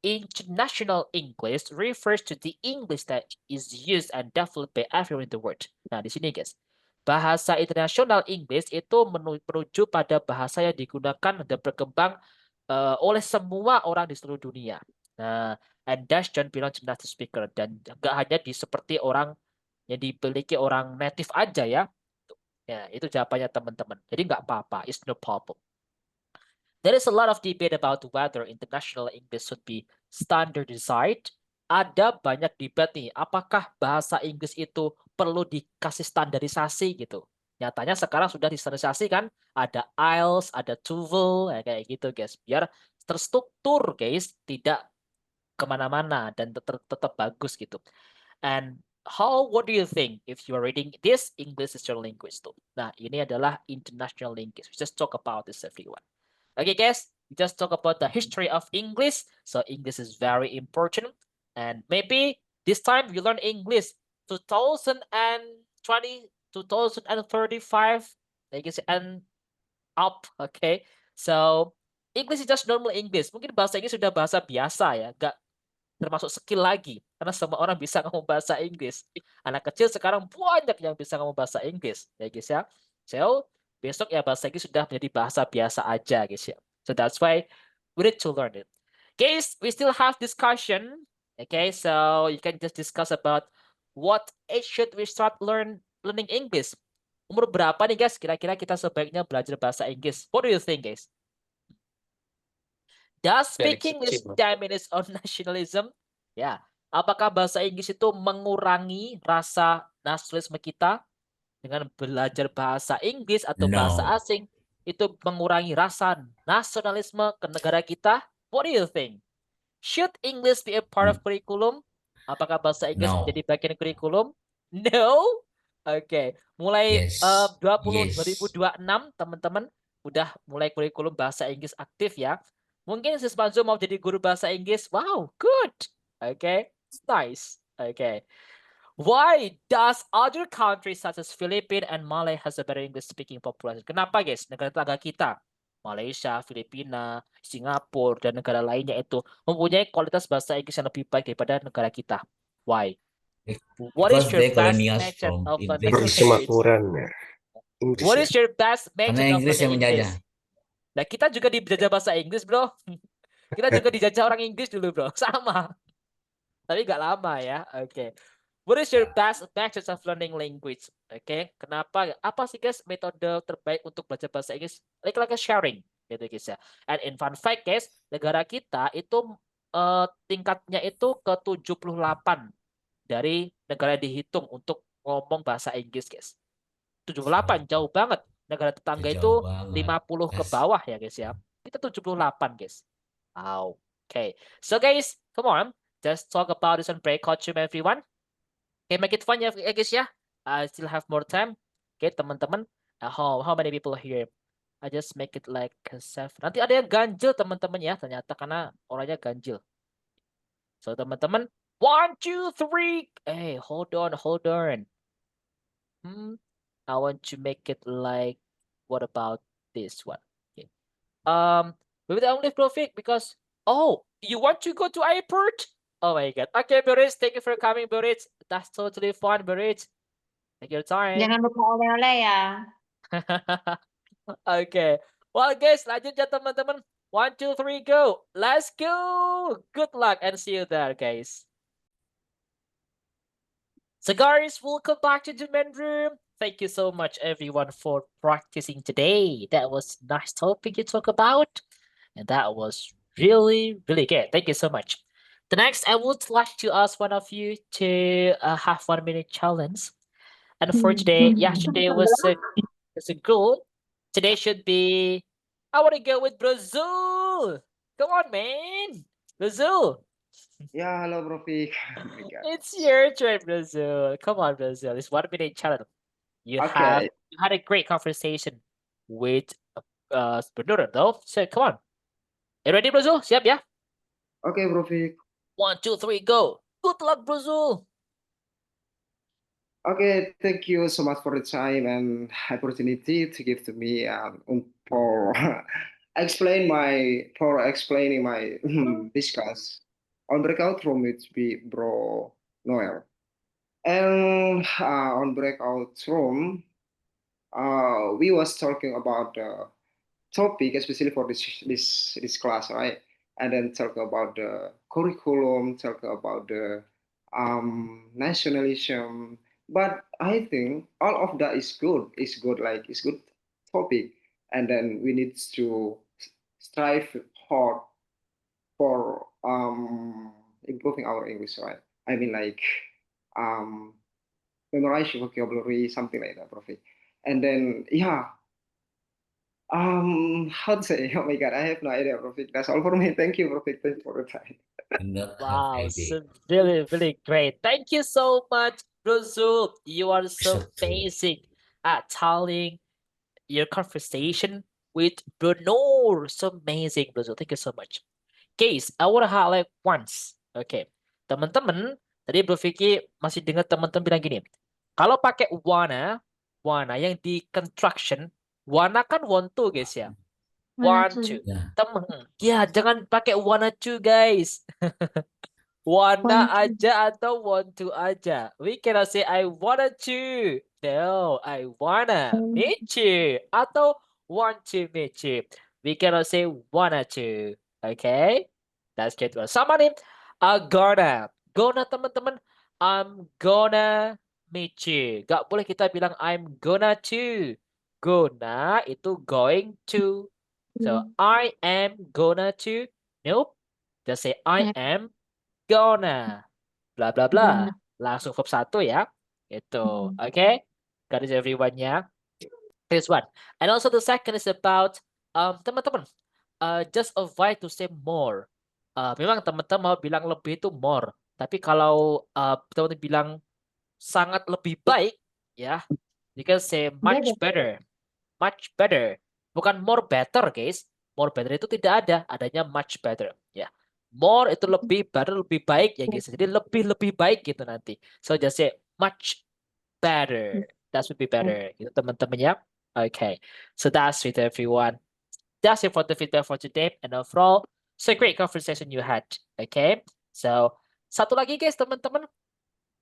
A: International English refers to the English that is used and developed by everyone in the world. Nah, di sini guys. Bahasa internasional Inggris itu menuju pada bahasa yang digunakan dan berkembang oleh semua orang di seluruh dunia. Nah, and that don't belong to native speaker, dan nggak hanya di seperti orang yang dimiliki orang native aja ya. Ya, itu jawabannya teman-teman. Jadi nggak apa-apa, it's no problem. There is a lot of debate about whether international English should be standardized. Ada banyak debat nih, apakah bahasa Inggris itu perlu dikasih standarisasi gitu. Nyatanya sekarang sudah distandarisasi kan, ada IELTS, ada TOEFL, ya kayak gitu guys. Biar terstruktur guys, tidak kemana-mana dan tetap bagus gitu. And what do you think if you are reading this English is your language tuh? Nah, ini adalah international language. We just talk about this everyone. Okay, guys, we just talk about the history of English. So English is very important. And maybe this time you learn English 2020, 2035, like I said, and up. Okay, so English is just normal English. Mungkin bahasa Inggris sudah bahasa biasa ya, nggak termasuk skill lagi. Karena semua orang bisa ngomong bahasa Inggris. Anak kecil sekarang banyak yang bisa ngomong bahasa Inggris, ya guys ya. So besok ya bahasa Inggris sudah menjadi bahasa biasa aja guys ya. So that's why we need to learn it. Guys, we still have discussion. Okay, so you can just discuss about what age should we start learning English. Umur berapa nih guys kira-kira kita sebaiknya belajar bahasa Inggris? What do you think guys? Does speaking English diminish our nationalism? Ya, apakah bahasa Inggris itu mengurangi rasa nasionalisme kita? Dengan belajar bahasa Inggris atau bahasa asing, itu mengurangi rasa nasionalisme ke negara kita? What do you think? Should English be a part of curriculum? Apakah bahasa Inggris menjadi bagian kurikulum? No. Oke, mulai 2026 teman-teman udah mulai kurikulum bahasa Inggris aktif ya. Mungkin Sis Manzo mau jadi guru bahasa Inggris. Wow, good. Oke, nice. Oke. Why does other countries such as Philippines and Malay has a better English speaking population? Kenapa guys? Negara tetangga kita, Malaysia, Filipina, Singapura, dan negara lainnya itu mempunyai kualitas bahasa Inggris yang lebih baik daripada negara kita. Why? What is your best method of learning English? What is your best method of learning English? Nah, kita juga dijajah bahasa Inggris, bro. Kita juga dijajah orang Inggris dulu, bro. Sama. Tapi nggak lama ya. Oke. What is your best method of learning language? Oke, kenapa? Apa sih guys metode terbaik untuk belajar bahasa Inggris? Like sharing, gitu guys ya. And in fun fact guys, negara kita itu tingkatnya itu ke 78 dari negara yang dihitung untuk ngomong bahasa Inggris guys. 78 jauh banget. Negara tetangga itu 50 ke bawah ya guys ya. Kita 78 guys. Wow. Okay. So guys, come on. Just talk about this on breakout room everyone. Okay, make it fun ya guys ya. I still have more time. Okay, teman-teman. How many people here? I just make it like 7. Nanti ada yang ganjil teman-teman ya. Ternyata karena orangnya ganjil. So teman-teman, 1, 2, 3. Hey, hold on. I want to make it like, what about this one? Okay. With only Profik because you want to go to airport? Oh my god. Okay, Berit, thank you for coming, Berit. That's totally fine, Berit. Take your time.
L: Jangan lupa oleh-oleh ya.
A: Okay. Well, guys, lanjut ya teman-teman. 1, 2, 3, go. Let's go. Good luck and see you there, guys. So guys, welcome back to the main room. Thank you so much everyone for practicing today. That was a nice topic you talk about. And that was really, really good. Thank you so much. The next, I would like to ask one of you to have 1 minute challenge. And for today, yesterday was a good. Today should be, I want to go with Brazil. Come on, man. Brazil.
E: Yeah, hello, Profik. Oh my God.
A: It's your turn, Brazil. Come on, Brazil. It's 1 minute challenge. You
E: Okay.
A: had a great conversation with Bernardo, though. So come on. You ready, Brazil? Siap ya?
E: Okay, Profik.
A: 1, 2, 3, go. Good luck, Brazil.
E: Okay, thank you so much for the time and opportunity to give to me for explaining my discuss on breakout room with Bro Noel. And on breakout room, we was talking about the topic, especially for this class, right? And then talk about the curriculum, talk about the nationalism. But I think all of that is good. It's good, like it's good topic. And then we need to strive hard for improving our English, right? I mean, like memorize vocabulary, something like that, Prof. And then, yeah, how to say? Oh my God, I have no idea, Profit. That's all for me. Thank you, Profit. Thank you for the time.
A: Wow, so really, really great. Thank you so much, Brazil. You are so amazing at telling your conversation with Bruno. So amazing, Brazil. Thank you so much. Guys, I want to highlight once. Okay, teman-teman, tadi Bro Vicky masih dengar teman-teman bilang gini. Kalau pakai wanna yang di construction, wanna kan want to, guys ya. Want to. Temen, ya jangan pakai wanna to, guys. Wanna aja atau want to aja. We cannot say I wanna to. No, I wanna meet you atau want to meet you. We cannot say wanna to. Okay? That's good one. Sama nih, gonna. Gonna teman-teman. I'm gonna meet you. Gak boleh kita bilang I'm gonna to. Gonna itu going to. So I am gonna to. Nope. Just say I am gonna. Bla bla bla. Langsung verb 1 ya. Itu. Okay? Got it everyone ya. Here's one. And also the second is about teman-teman. Just avoid to say more. Memang teman-teman mau bilang lebih itu more. Tapi kalau teman-teman bilang sangat lebih baik, ya, you can say much better. Much better. Bukan more better, guys. More better itu tidak ada. Adanya much better. Ya. More itu lebih, better lebih baik ya, guys. Jadi lebih baik gitu nanti. So just say much better. That would be better. Gitu teman-teman ya. Okay. So that's it, everyone. That's it for the feedback for today. And overall, it's a great conversation you had. Okay. So, satu lagi guys, teman-teman.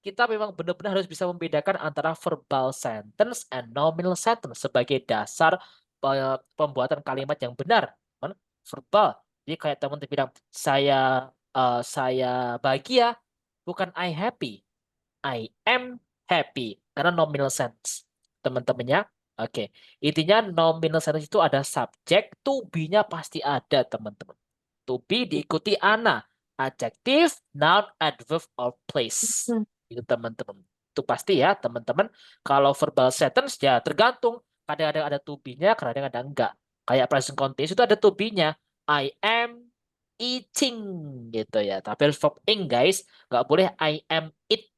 A: Kita memang benar-benar harus bisa membedakan antara verbal sentence and nominal sentence sebagai dasar pembuatan kalimat yang benar. Verbal. Jadi kayak teman-teman bilang, saya bahagia, bukan I happy. I am happy. Karena nominal sentence. Teman-temannya. Oke, intinya nominal sentence itu ada subjek, to be-nya pasti ada, teman-teman. To be diikuti ana, adjective, noun, adverb, or place. Itu teman-teman. Itu pasti ya, teman-teman. Kalau verbal sentence ya tergantung. Kadang-kadang ada to be-nya, kadang-kadang ada enggak. Kayak present continuous itu ada to be-nya. I am eating gitu ya. Tapi verb ing guys, nggak boleh I am eat.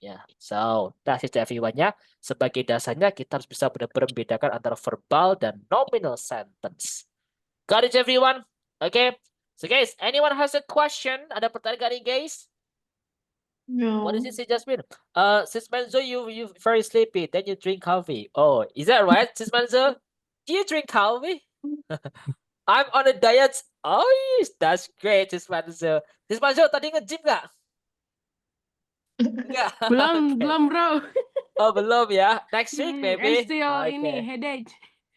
A: Ya, so that's it everyone-nya. Sebagai dasarnya kita harus bisa benar-benar membedakan antara verbal dan nominal sentence. Got it everyone? Okay. So guys, anyone has a question? Ada pertanyaan guys?
H: No.
A: What is it, Jasmine? Sis Manzo, you very sleepy. Then you drink coffee. Oh, is that right, Sis Manzo? Do you drink coffee? I'm on a diet. Oh, yes, that's great, Hispanzo. Hispanzo, tadi nge-gym nggak? Enggak.
H: Belum,
A: Okay.
H: belum bro.
A: Oh, belum ya. Next week,
H: I
A: maybe.
H: still ini
A: Okay.
H: headache.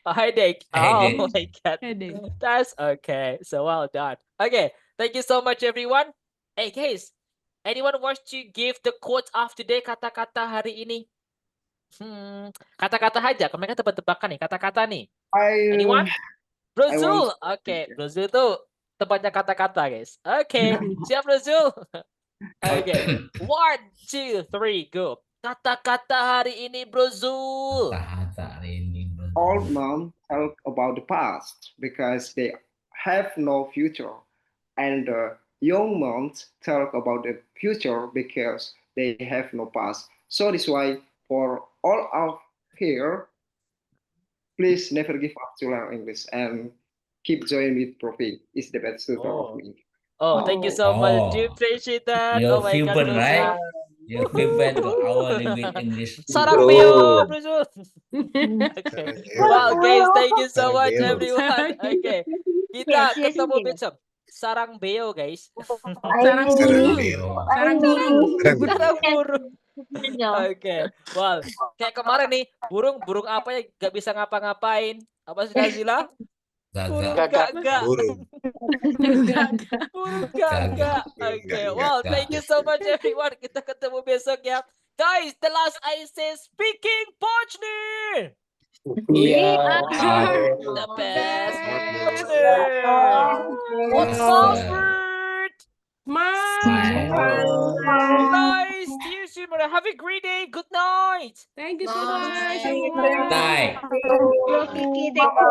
A: A headache. Oh
M: Headache.
A: my God.
H: Headache.
A: That's okay. So well done. Okay. Thank you so much, everyone. Hey, guys. Anyone wants to give the quote of the day, kata-kata hari ini? Kata-kata aja. Kemarin kan tebak-tebakan nih. Kata-kata nih. Anyone? Bro
E: I
A: Zul.
E: want
A: Oke. Bro Zul tuh tempatnya kata-kata, guys. Oke. Siap, Bro Zul? Oke. 1, 2, 3, go. Kata-kata hari ini, Bro Zul.
M: Kata-kata ini
E: old men talk about the past because they have no future, and the young men talk about the future because they have no past. So this why for all of here, please never give up to learn English and keep joining with Profi. It's the best tutor of me.
A: Oh, thank you so much. Do you
M: Oh,
A: appreciate that?
M: your
A: Oh my God,
M: favorite,
A: Bro
M: right?
A: Zul.
M: Your favorite to our language English.
A: Sarang
B: Oh.
A: Beo, Bro Zul. Okay.
B: Sarang
A: Well,
B: Beo.
A: guys, thank you so
B: Sarang
A: much,
B: Beo.
A: everyone. Okay. Kita
D: Yes, yes,
A: ketemu
D: yes.
A: besok. Sarang Beo, guys.
H: Sarang
B: Sarang
H: burung.
B: Beo.
H: Sarang burung.
B: Sarang Beo.
A: Sarang burung. Oke. Well, kayak kemarin nih, burung apa ya gak bisa ngapa-ngapain? Apa sih, Nazila? Burung
M: Gagak.
A: gagak.
B: Burung.
A: Burung gagak. Oke. Well, thank you so much, everyone. Kita ketemu besok ya. Guys, the last I say speaking Portuguese.
J: Iya.
A: The best.
H: Best.
A: What's Salford?
H: Smile.
A: Nice. See you soon. Have a great day. Good night.
H: Thank you so much, everyone.
M: Night.
F: Bro Vicky, thank you.